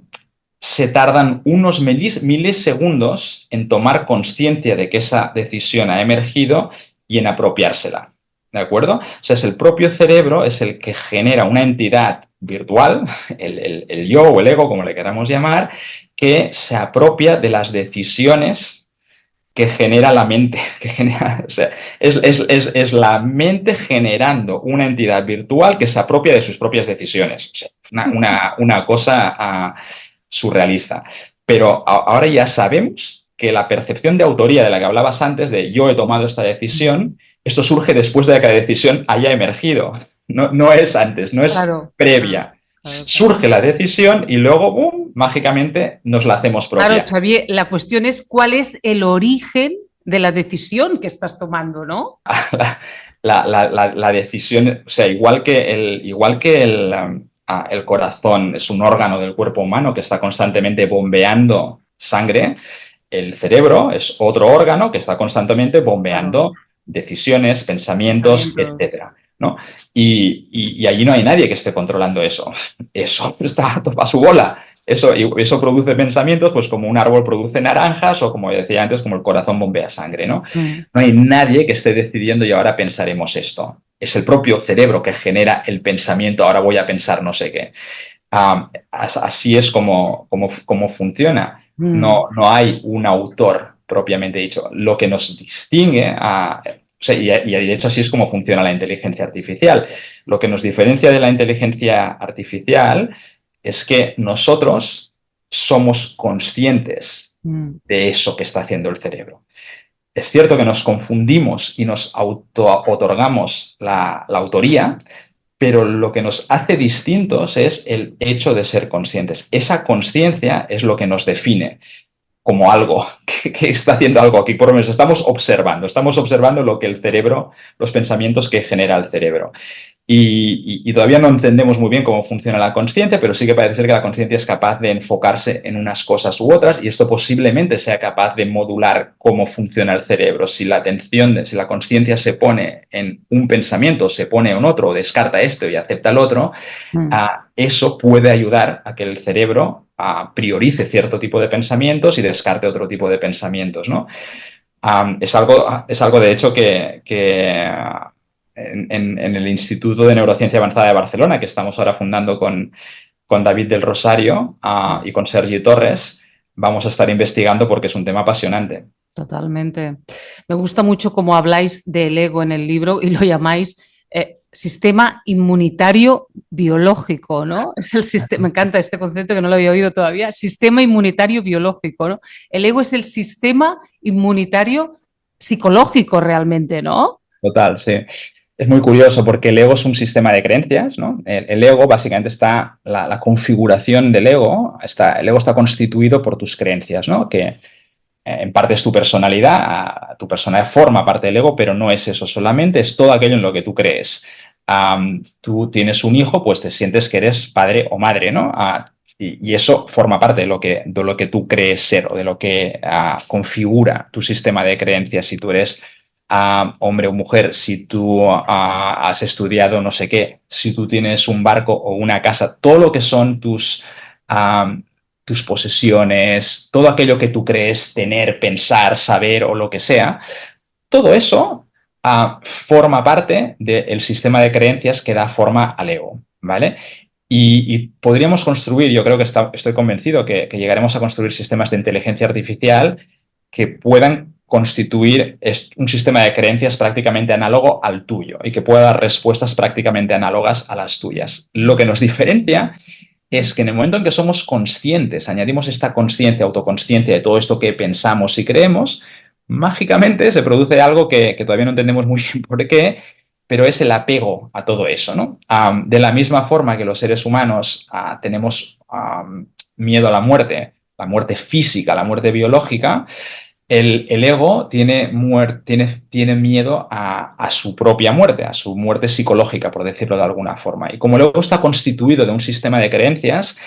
se tardan unos milisegundos en tomar conciencia de que esa decisión ha emergido y en apropiársela. ¿De acuerdo? O sea, es el propio cerebro, es el que genera una entidad virtual, el yo o el ego, como le queramos llamar, que se apropia de las decisiones que genera la mente. Que genera, o sea, es la mente generando una entidad virtual que se apropia de sus propias decisiones. O sea, una cosa surrealista. Pero ahora ya sabemos que la percepción de autoría de la que hablabas antes, de yo he tomado esta decisión, esto surge después de que la decisión haya emergido. No es antes, no es Claro, previa. claro, claro. Surge la decisión y luego, ¡bum!, mágicamente nos la hacemos Claro, propia. Xavier, la cuestión es cuál es el origen de la decisión que estás tomando, ¿no? La decisión, o sea, igual que el corazón es un órgano del cuerpo humano que está constantemente bombeando sangre, el cerebro es otro órgano que está constantemente Claro, bombeando decisiones, pensamientos, pensamientos. etcétera, ¿no? Y allí no hay nadie que esté controlando eso. Eso está a su bola. Eso produce pensamientos, pues como un árbol produce naranjas o como decía antes, como el corazón bombea sangre, ¿no? Mm. No hay nadie que esté decidiendo y ahora pensaremos esto. Es el propio cerebro que genera el pensamiento, ahora voy a pensar no sé qué. Así es como funciona. Mm. No hay un autor propiamente dicho. Lo que nos distingue o sea, y de hecho así es como funciona la inteligencia artificial. Lo que nos diferencia de la inteligencia artificial es que nosotros somos conscientes Mm. de eso que está haciendo el cerebro. Es cierto que nos confundimos y nos auto-otorgamos la autoría, pero lo que nos hace distintos es el hecho de ser conscientes. Esa conciencia es lo que nos define como algo que está haciendo algo aquí. Por lo menos estamos observando lo que el cerebro, los pensamientos que genera el cerebro. Y todavía no entendemos muy bien cómo funciona la conciencia, pero sí que parece ser que la conciencia es capaz de enfocarse en unas cosas u otras y esto posiblemente sea capaz de modular cómo funciona el cerebro. Si la atención, si la conciencia se pone en un pensamiento, se pone en otro, o descarta esto y acepta el otro, Mm. eso puede ayudar a que el cerebro priorice cierto tipo de pensamientos y descarte otro tipo de pensamientos, ¿no? Es algo de hecho que en el Instituto de Neurociencia Avanzada de Barcelona, que estamos ahora fundando con David del Rosario y con Sergi Torres, vamos a estar investigando porque es un tema apasionante. Totalmente. Me gusta mucho cómo habláis del ego en el libro y lo llamáis sistema inmunitario biológico, ¿no? Es el sistema, me encanta este concepto que no lo había oído todavía, sistema inmunitario biológico, ¿no? El ego es el sistema inmunitario psicológico realmente, ¿no? Total, sí. Es muy curioso porque el ego es un sistema de creencias, ¿no? El ego básicamente está, la configuración del ego, el ego está constituido por tus creencias, ¿no? Que en parte es tu personalidad forma parte del ego, pero no es eso solamente, es todo aquello en lo que tú crees. Tú tienes un hijo, pues te sientes que eres padre o madre, ¿no? Y eso forma parte de lo que tú crees ser o de lo que configura tu sistema de creencias. Si tú eres hombre o mujer, si tú has estudiado no sé qué, si tú tienes un barco o una casa, todo lo que son tus posesiones, todo aquello que tú crees tener, pensar, saber o lo que sea, todo eso forma parte del sistema de creencias que da forma al ego, ¿vale? Y podríamos construir, yo creo que estoy convencido que llegaremos a construir sistemas de inteligencia artificial que puedan constituir un sistema de creencias prácticamente análogo al tuyo y que pueda dar respuestas prácticamente análogas a las tuyas. Lo que nos diferencia es que en el momento en que somos conscientes, añadimos esta consciencia, autoconsciencia de todo esto que pensamos y creemos, mágicamente se produce algo que todavía no entendemos muy bien por qué, pero es el apego a todo eso, ¿no? De la misma forma que los seres humanos tenemos miedo a la muerte física, la muerte biológica, el ego tiene miedo a su propia muerte, a su muerte psicológica, por decirlo de alguna forma. Y como el ego está constituido de un sistema de creencias,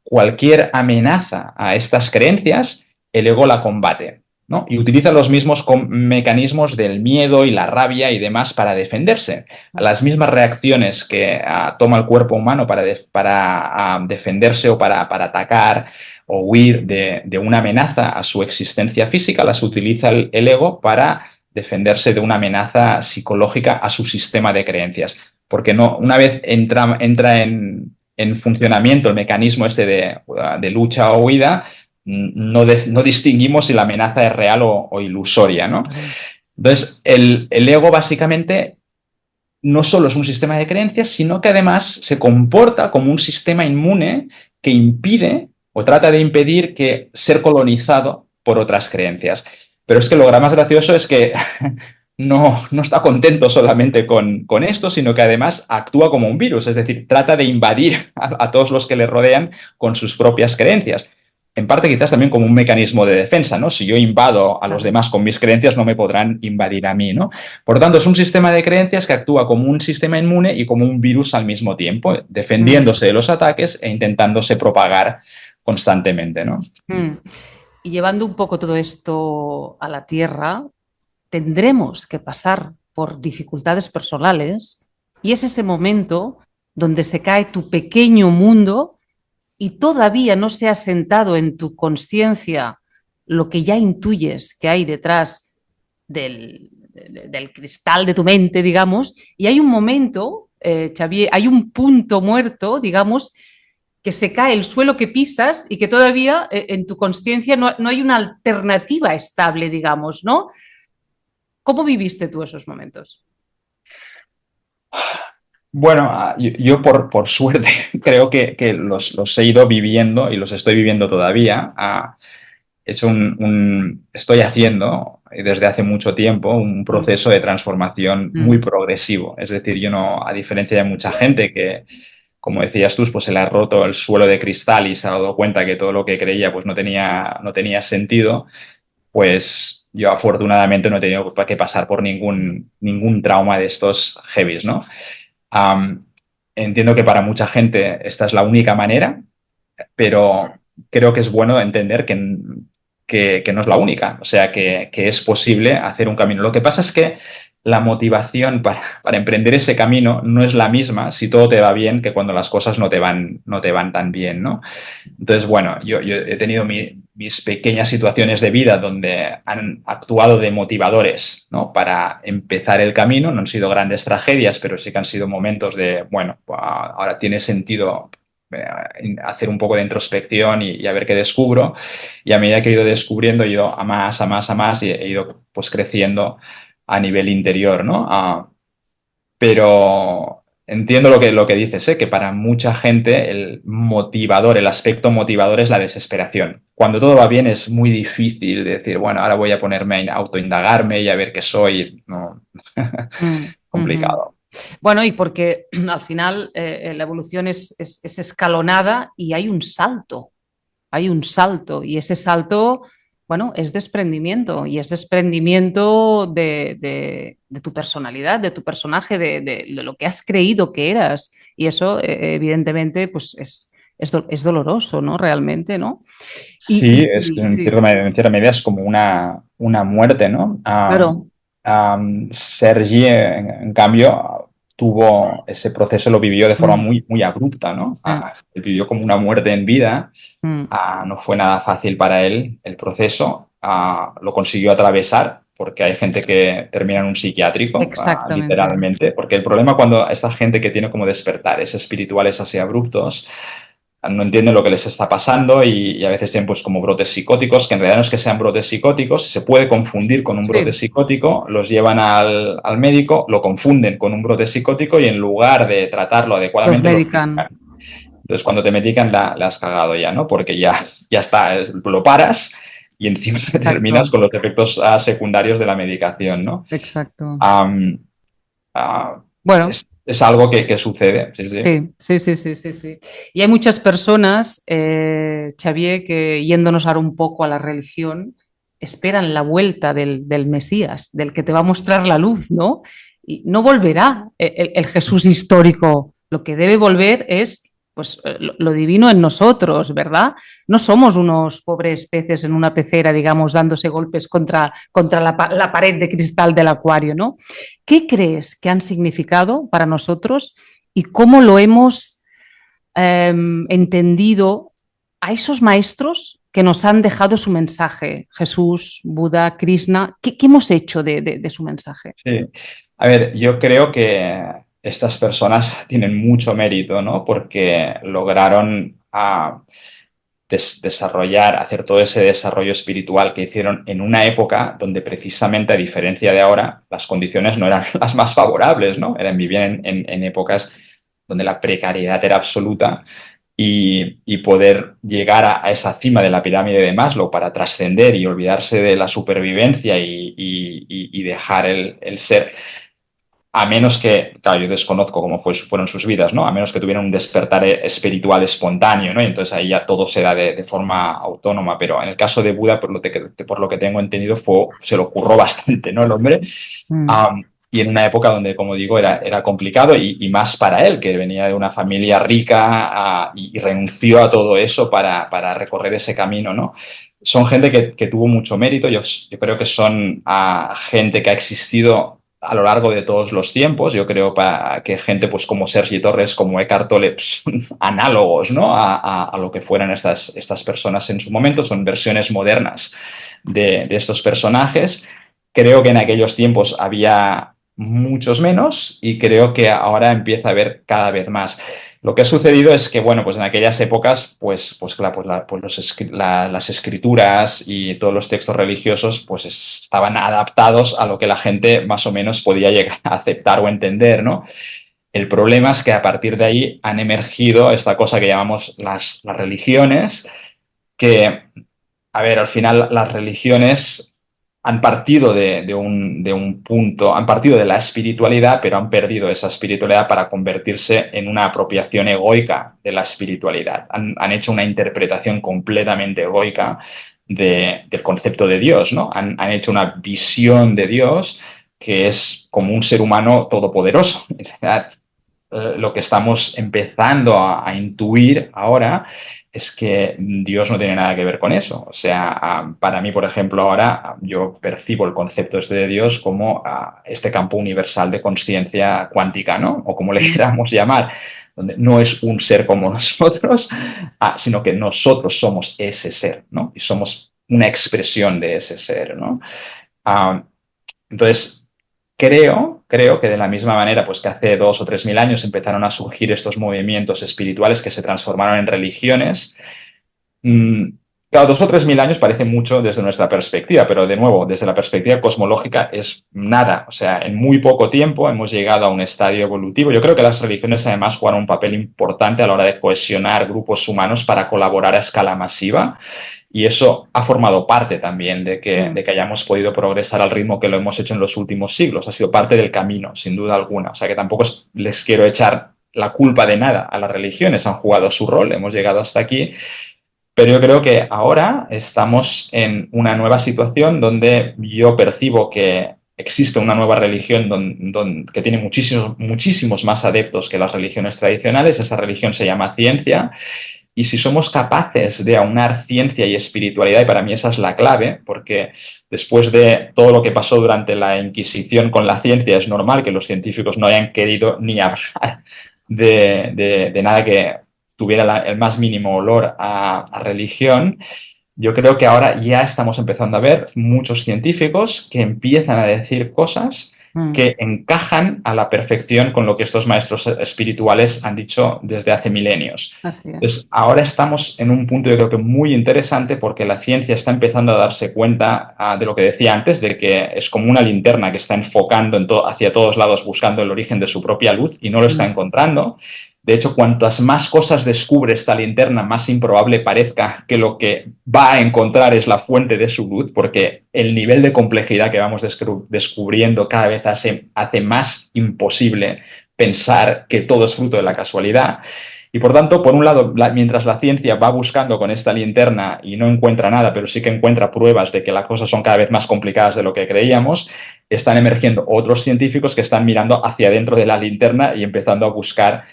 cualquier amenaza a estas creencias, el ego la combate, ¿no? Y utiliza los mismos mecanismos del miedo y la rabia y demás para defenderse. Las mismas reacciones que toma el cuerpo humano para defenderse o para atacar o huir de una amenaza a su existencia física, las utiliza el ego para defenderse de una amenaza psicológica a su sistema de creencias. Porque no, una vez entra en funcionamiento el mecanismo este de lucha o huida, no distinguimos si la amenaza es real o ilusoria, ¿no? Entonces, el ego básicamente no solo es un sistema de creencias, sino que además se comporta como un sistema inmune que impide o trata de impedir que ser colonizado por otras creencias. Pero es que lo más gracioso es que no está contento solamente con esto, sino que además actúa como un virus, es decir, trata de invadir a todos los que le rodean con sus propias creencias. En parte quizás también como un mecanismo de defensa, ¿no? Si yo invado a los demás con mis creencias, no me podrán invadir a mí, ¿no? Por lo tanto, es un sistema de creencias que actúa como un sistema inmune y como un virus al mismo tiempo, defendiéndose de los ataques e intentándose propagar constantemente, ¿no? Y llevando un poco todo esto a la tierra, tendremos que pasar por dificultades personales y es ese momento donde se cae tu pequeño mundo y todavía no se ha sentado en tu conciencia lo que ya intuyes que hay detrás del cristal de tu mente, digamos, y hay un momento, Xavier, hay un punto muerto, digamos, que se cae el suelo que pisas y que todavía en tu conciencia no hay una alternativa estable, digamos, ¿no? ¿Cómo viviste tú esos momentos? Bueno, yo por suerte creo que los he ido viviendo y los estoy viviendo todavía. Estoy haciendo desde hace mucho tiempo un proceso de transformación muy progresivo. Es decir, yo no, a diferencia de mucha gente que, como decías tú, pues se le ha roto el suelo de cristal y se ha dado cuenta que todo lo que creía pues no tenía sentido, pues yo afortunadamente no he tenido que pasar por ningún trauma de estos heavies, ¿no? Um, Entiendo que para mucha gente esta es la única manera, pero creo que es bueno entender que no es la única, o sea, que es posible hacer un camino. Lo que pasa es que la motivación para emprender ese camino no es la misma si todo te va bien que cuando las cosas no te van tan bien, ¿no? Entonces, bueno, yo he tenido mis pequeñas situaciones de vida donde han actuado de motivadores, ¿no? Para empezar el camino. No han sido grandes tragedias, pero sí que han sido momentos de, bueno, ahora tiene sentido hacer un poco de introspección y a ver qué descubro. Y a medida que he ido descubriendo, he ido a más y he ido pues creciendo a nivel interior, ¿no? Pero entiendo lo que dices, ¿eh? Que para mucha gente el motivador, el aspecto motivador es la desesperación. Cuando todo va bien es muy difícil decir, bueno, ahora voy a ponerme a autoindagarme y a ver qué soy. No, Mm, ujú. complicado. Bueno, y porque al final la evolución es escalonada y hay un salto y ese salto, bueno, es desprendimiento y es desprendimiento de tu personalidad, de tu personaje, de lo que has creído que eras y eso evidentemente pues es doloroso, ¿no? Realmente, ¿no? Sí, es que Sí, en cierta medida es como una muerte, ¿no? claro. Sergi, en cambio, tuvo ese proceso, lo vivió de forma Mm, muy, muy abrupta, ¿no? eh, Él vivió como una muerte en vida. mm, No fue nada fácil para él el proceso. Lo consiguió atravesar porque hay gente que termina en un psiquiátrico, exactamente. literalmente, porque el problema cuando esta gente que tiene como despertares espirituales así abruptos, no entienden lo que les está pasando y a veces tienen pues como brotes psicóticos, que en realidad no es que sean brotes psicóticos, se puede confundir con un brote Sí, psicótico, los llevan al médico, lo confunden con un brote psicótico y en lugar de tratarlo los adecuadamente lo medican. medican. Entonces, cuando te medican, la has cagado ya, ¿no? Porque ya está, lo paras y encima terminas Exacto, con los efectos secundarios de la medicación, ¿no? exacto. Am, ah, Bueno. es algo que sucede, sí, sí. Sí, sí, sí, sí, sí, sí. Y hay muchas personas, Xavier, que yéndonos ahora un poco a la religión, esperan la vuelta del Mesías, del que te va a mostrar la luz, ¿no? Y no volverá el Jesús histórico. Lo que debe volver es pues, lo divino en nosotros, ¿verdad? No somos unos pobres peces en una pecera, digamos, dándose golpes contra la pared de cristal del acuario, ¿no? ¿Qué crees que han significado para nosotros? Y cómo lo hemos entendido a esos maestros que nos han dejado su mensaje, Jesús, Buda, Krishna, ¿qué hemos hecho de su mensaje? Sí. A ver, yo creo que estas personas tienen mucho mérito, ¿no? Porque lograron desarrollar, hacer todo ese desarrollo espiritual que hicieron en una época donde precisamente, a diferencia de ahora, las condiciones no eran las más favorables, ¿no? Vivían en épocas donde la precariedad era absoluta y poder llegar a esa cima de la pirámide de Maslow para trascender y olvidarse de la supervivencia y dejar el ser, a menos que, claro, yo desconozco cómo fueron sus vidas, ¿no? A menos que tuvieran un despertar espiritual espontáneo, ¿no? Y entonces ahí ya todo se da de forma autónoma. Pero en el caso de Buda, por lo que tengo entendido, se lo curró bastante, ¿no? El hombre. Mm, Y en una época donde, como digo, era complicado y más para él, que venía de una familia rica y renunció a todo eso para recorrer ese camino, ¿no? Son gente que tuvo mucho mérito, yo creo que son gente que ha existido a lo largo de todos los tiempos. Yo creo que gente pues, como Sergi Torres, como Eckhart Tolle, pues, son análogos, ¿no? A lo que fueran estas personas en su momento, son versiones modernas de estos personajes. Creo que en aquellos tiempos había muchos menos y creo que ahora empieza a haber cada vez más. Lo que ha sucedido es que, bueno, pues en aquellas épocas, pues claro, las escrituras y todos los textos religiosos, pues estaban adaptados a lo que la gente más o menos podía llegar a aceptar o entender, ¿no? El problema es que a partir de ahí han emergido esta cosa que llamamos las religiones, que, a ver, al final las religiones han partido de un punto, han partido de la espiritualidad, pero han perdido esa espiritualidad para convertirse en una apropiación egoica de la espiritualidad. Han hecho una interpretación completamente egoica del concepto de Dios, ¿no? Han hecho una visión de Dios que es como un ser humano todopoderoso. En realidad, lo que estamos empezando a intuir ahora es que Dios no tiene nada que ver con eso. O sea, para mí, por ejemplo, ahora yo percibo el concepto este de Dios como este campo universal de conciencia cuántica, ¿no? O como le mm, queramos llamar, donde no es un ser como nosotros, sino que nosotros somos ese ser, ¿no? Y somos una expresión de ese ser, ¿no? Ah, entonces, creo que de la misma manera, pues que hace 2 o 3 mil años empezaron a surgir estos movimientos espirituales que se transformaron en religiones, Cada 2 o 3 mil años parece mucho desde nuestra perspectiva, pero de nuevo, desde la perspectiva cosmológica es nada. O sea, en muy poco tiempo hemos llegado a un estadio evolutivo. Yo creo que las religiones además juegan un papel importante a la hora de cohesionar grupos humanos para colaborar a escala masiva. Y eso ha formado parte también de que hayamos podido progresar al ritmo que lo hemos hecho en los últimos siglos. Ha sido parte del camino, sin duda alguna. O sea que tampoco les quiero echar la culpa de nada a las religiones. Han jugado su rol, hemos llegado hasta aquí. Pero yo creo que ahora estamos en una nueva situación donde yo percibo que existe una nueva religión que tiene muchísimos, muchísimos más adeptos que las religiones tradicionales. Esa religión se llama ciencia. Y si somos capaces de aunar ciencia y espiritualidad, y para mí esa es la clave, porque después de todo lo que pasó durante la Inquisición con la ciencia, es normal que los científicos no hayan querido ni hablar de nada que tuviera el más mínimo olor a religión. Yo creo que ahora ya estamos empezando a ver muchos científicos que empiezan a decir cosas que encajan a la perfección con lo que estos maestros espirituales han dicho desde hace milenios. Así es. Entonces, ahora estamos en un punto yo creo que muy interesante porque la ciencia está empezando a darse cuenta de lo que decía antes, de que es como una linterna que está enfocando hacia todos lados buscando el origen de su propia luz y no lo está encontrando. De hecho, cuantas más cosas descubre esta linterna, más improbable parezca que lo que va a encontrar es la fuente de su luz, porque el nivel de complejidad que vamos descubriendo cada vez hace más imposible pensar que todo es fruto de la casualidad. Y por tanto, por un lado, mientras la ciencia va buscando con esta linterna y no encuentra nada, pero sí que encuentra pruebas de que las cosas son cada vez más complicadas de lo que creíamos, están emergiendo otros científicos que están mirando hacia dentro de la linterna y empezando a buscar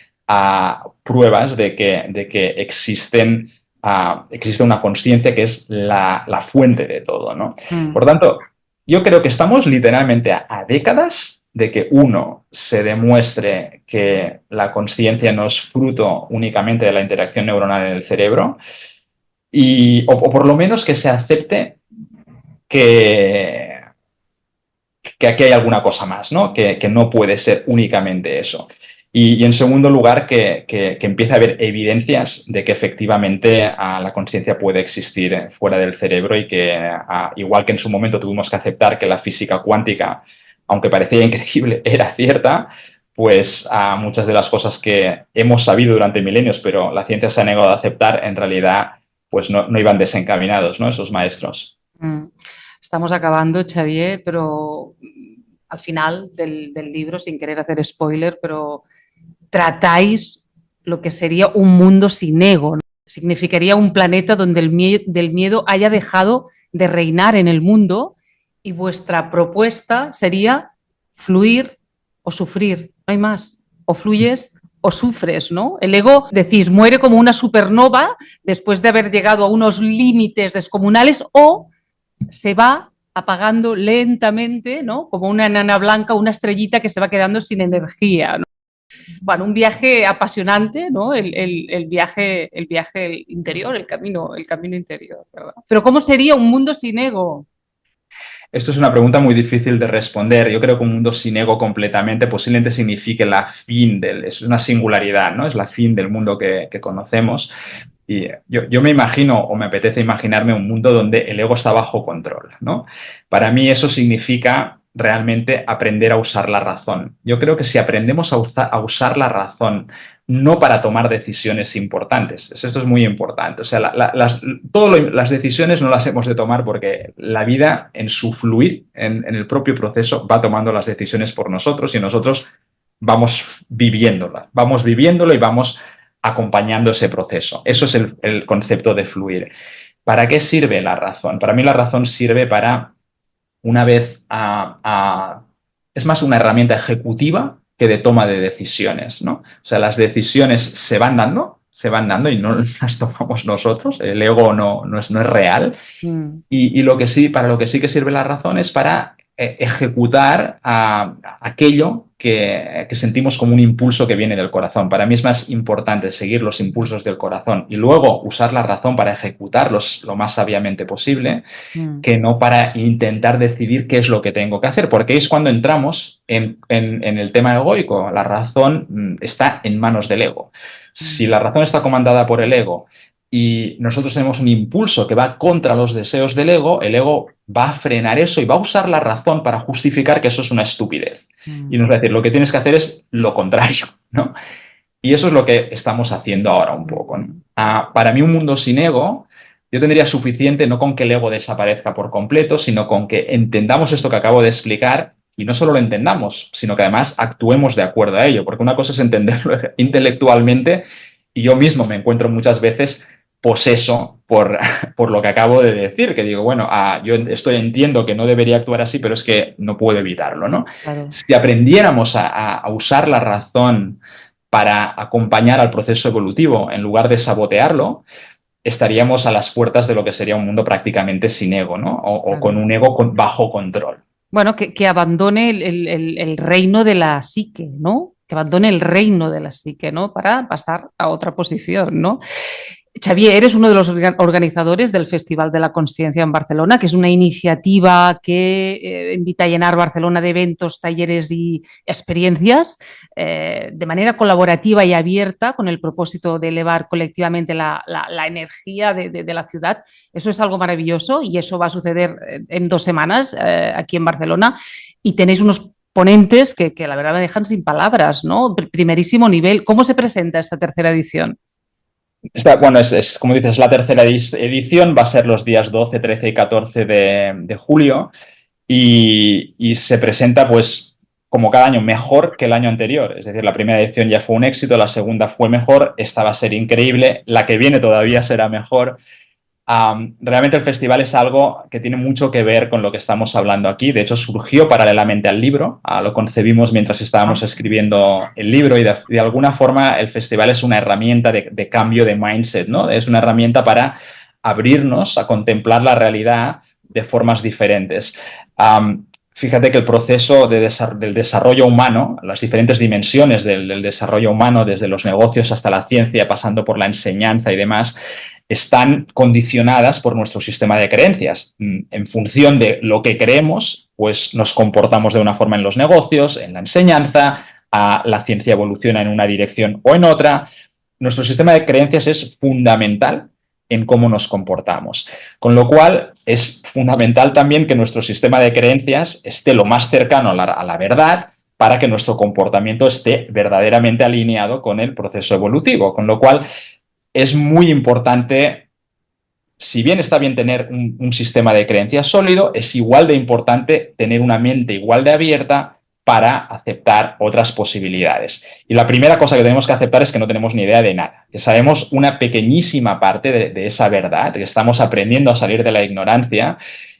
pruebas de que existe una consciencia que es la fuente de todo, ¿no? Por tanto, yo creo que estamos literalmente a décadas de que uno se demuestre que la consciencia no es fruto únicamente de la interacción neuronal en el cerebro o por lo menos que se acepte que aquí hay alguna cosa más, ¿no? Que no puede ser únicamente eso. Y en segundo lugar, que empiece a haber evidencias de que efectivamente la consciencia puede existir fuera del cerebro y que, igual que en su momento tuvimos que aceptar que la física cuántica, aunque parecía increíble, era cierta, pues muchas de las cosas que hemos sabido durante milenios, pero la ciencia se ha negado a aceptar, en realidad pues no iban desencaminados, ¿no? Esos maestros. Estamos acabando, Xavier, pero al final del libro, sin querer hacer spoiler, pero tratáis lo que sería un mundo sin ego, ¿no? Significaría un planeta donde el miedo haya dejado de reinar en el mundo y vuestra propuesta sería fluir o sufrir, no hay más, o fluyes o sufres, ¿no? El ego, decís, muere como una supernova después de haber llegado a unos límites descomunales o se va apagando lentamente, ¿no? Como una enana blanca, una estrellita que se va quedando sin energía, ¿no? Bueno, un viaje apasionante, ¿no? El viaje interior, el camino interior, ¿verdad? Pero ¿cómo sería un mundo sin ego? Esto es una pregunta muy difícil de responder. Yo creo que un mundo sin ego completamente posiblemente signifique la fin es una singularidad, ¿no? Es la fin del mundo que conocemos. Y yo me imagino, o me apetece imaginarme, un mundo donde el ego está bajo control, ¿no? Para mí eso significa realmente aprender a usar la razón. Yo creo que si aprendemos a usar la razón no para tomar decisiones importantes, esto es muy importante, o sea, las decisiones no las hemos de tomar porque la vida en su fluir, en el propio proceso, va tomando las decisiones por nosotros y nosotros vamos viviéndolo y vamos acompañando ese proceso. Eso es el concepto de fluir. ¿Para qué sirve la razón? Para mí la razón sirve para, una vez, es más una herramienta ejecutiva que de toma de decisiones, ¿no? O sea, las decisiones se van dando y no las tomamos nosotros. El ego no es real. Y para lo que sí que sirve la razón es para ejecutar aquello que sentimos como un impulso que viene del corazón. Para mí es más importante seguir los impulsos del corazón y luego usar la razón para ejecutarlos lo más sabiamente posible, que no para intentar decidir qué es lo que tengo que hacer, porque es cuando entramos en el tema egoico. La razón está en manos del ego. Si la razón está comandada por el ego y nosotros tenemos un impulso que va contra los deseos del ego, el ego va a frenar eso y va a usar la razón para justificar que eso es una estupidez. Y nos va a decir, lo que tienes que hacer es lo contrario, ¿no? Y eso es lo que estamos haciendo ahora un poco, ¿no? Para mí, un mundo sin ego, yo tendría suficiente no con que el ego desaparezca por completo, sino con que entendamos esto que acabo de explicar y no solo lo entendamos, sino que además actuemos de acuerdo a ello, porque una cosa es entenderlo intelectualmente y yo mismo me encuentro muchas veces poseso por lo que acabo de decir, que digo, bueno, yo entiendo que no debería actuar así, pero es que no puedo evitarlo, ¿no? Claro. Si aprendiéramos a usar la razón para acompañar al proceso evolutivo en lugar de sabotearlo, estaríamos a las puertas de lo que sería un mundo prácticamente sin ego, ¿no? O con Claro. un ego bajo control. Bueno, que abandone el reino de la psique, ¿no? Que abandone el reino de la psique, ¿no? Para pasar a otra posición, ¿no? Xavier, eres uno de los organizadores del Festival de la Consciencia en Barcelona, que es una iniciativa que invita a llenar Barcelona de eventos, talleres y experiencias de manera colaborativa y abierta con el propósito de elevar colectivamente la energía de la ciudad. Eso es algo maravilloso y eso va a suceder en 2 semanas aquí en Barcelona y tenéis unos ponentes que la verdad me dejan sin palabras, ¿no? Primerísimo nivel. ¿Cómo se presenta esta tercera edición? Bueno, como dices, la tercera edición, va a ser los días 12, 13 y 14 de julio y se presenta pues como cada año mejor que el año anterior. Es decir, la primera edición ya fue un éxito, la segunda fue mejor, esta va a ser increíble, la que viene todavía será mejor. Realmente el festival es algo que tiene mucho que ver con lo que estamos hablando aquí. De hecho, surgió paralelamente al libro. Lo concebimos mientras estábamos escribiendo el libro y de alguna forma el festival es una herramienta de cambio de mindset, ¿no? Es una herramienta para abrirnos a contemplar la realidad de formas diferentes. Fíjate que el proceso del desarrollo humano, las diferentes dimensiones del desarrollo humano, desde los negocios hasta la ciencia, pasando por la enseñanza y demás, están condicionadas por nuestro sistema de creencias. En función de lo que creemos, pues nos comportamos de una forma en los negocios, en la enseñanza, la ciencia evoluciona en una dirección o en otra. Nuestro sistema de creencias es fundamental en cómo nos comportamos. Con lo cual, es fundamental también que nuestro sistema de creencias esté lo más cercano a la verdad para que nuestro comportamiento esté verdaderamente alineado con el proceso evolutivo. Con lo cual, es muy importante, si bien está bien tener un sistema de creencias sólido, es igual de importante tener una mente igual de abierta para aceptar otras posibilidades. Y la primera cosa que tenemos que aceptar es que no tenemos ni idea de nada, que sabemos una pequeñísima parte de esa verdad, que estamos aprendiendo a salir de la ignorancia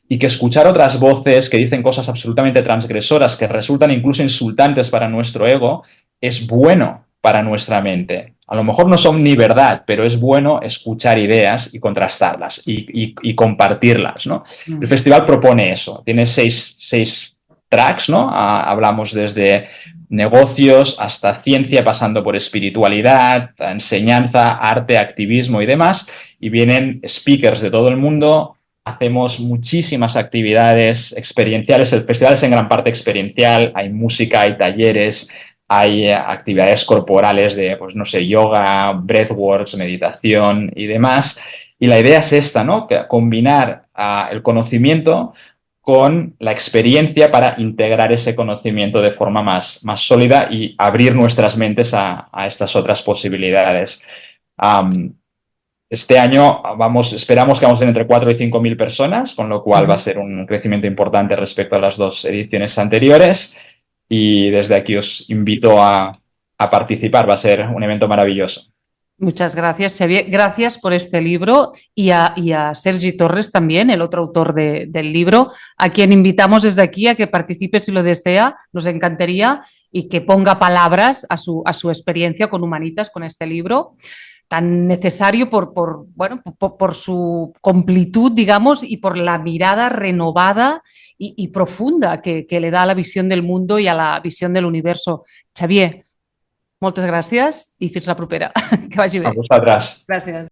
y que escuchar otras voces que dicen cosas absolutamente transgresoras, que resultan incluso insultantes para nuestro ego, es bueno para nuestra mente. A lo mejor no son ni verdad, pero es bueno escuchar ideas y contrastarlas y compartirlas, ¿no? El festival propone eso. Tiene seis tracks, ¿no? Hablamos desde negocios hasta ciencia, pasando por espiritualidad, enseñanza, arte, activismo y demás. Y vienen speakers de todo el mundo. Hacemos muchísimas actividades experienciales. El festival es en gran parte experiencial. Hay música, hay talleres, hay actividades corporales de, pues no sé, yoga, breathworks, meditación y demás. Y la idea es esta, ¿no? Que combinar el conocimiento con la experiencia para integrar ese conocimiento de forma más sólida y abrir nuestras mentes a estas otras posibilidades. Este año esperamos que vamos a tener entre 4 y 5 mil personas, con lo cual va a ser un crecimiento importante respecto a las dos ediciones anteriores. Y desde aquí os invito a participar, va a ser un evento maravilloso. Muchas gracias, Xavier. Gracias por este libro y a Sergi Torres también, el otro autor del libro, a quien invitamos desde aquí a que participe si lo desea, nos encantaría, y que ponga palabras a su experiencia con Humanitas, con este libro tan necesario por su completud, digamos, y por la mirada renovada y profunda que le da a la visión del mundo y a la visión del universo. Xavier, moltes gràcies i fins la propera. Que vagi A bé. vosaltres. Gràcies.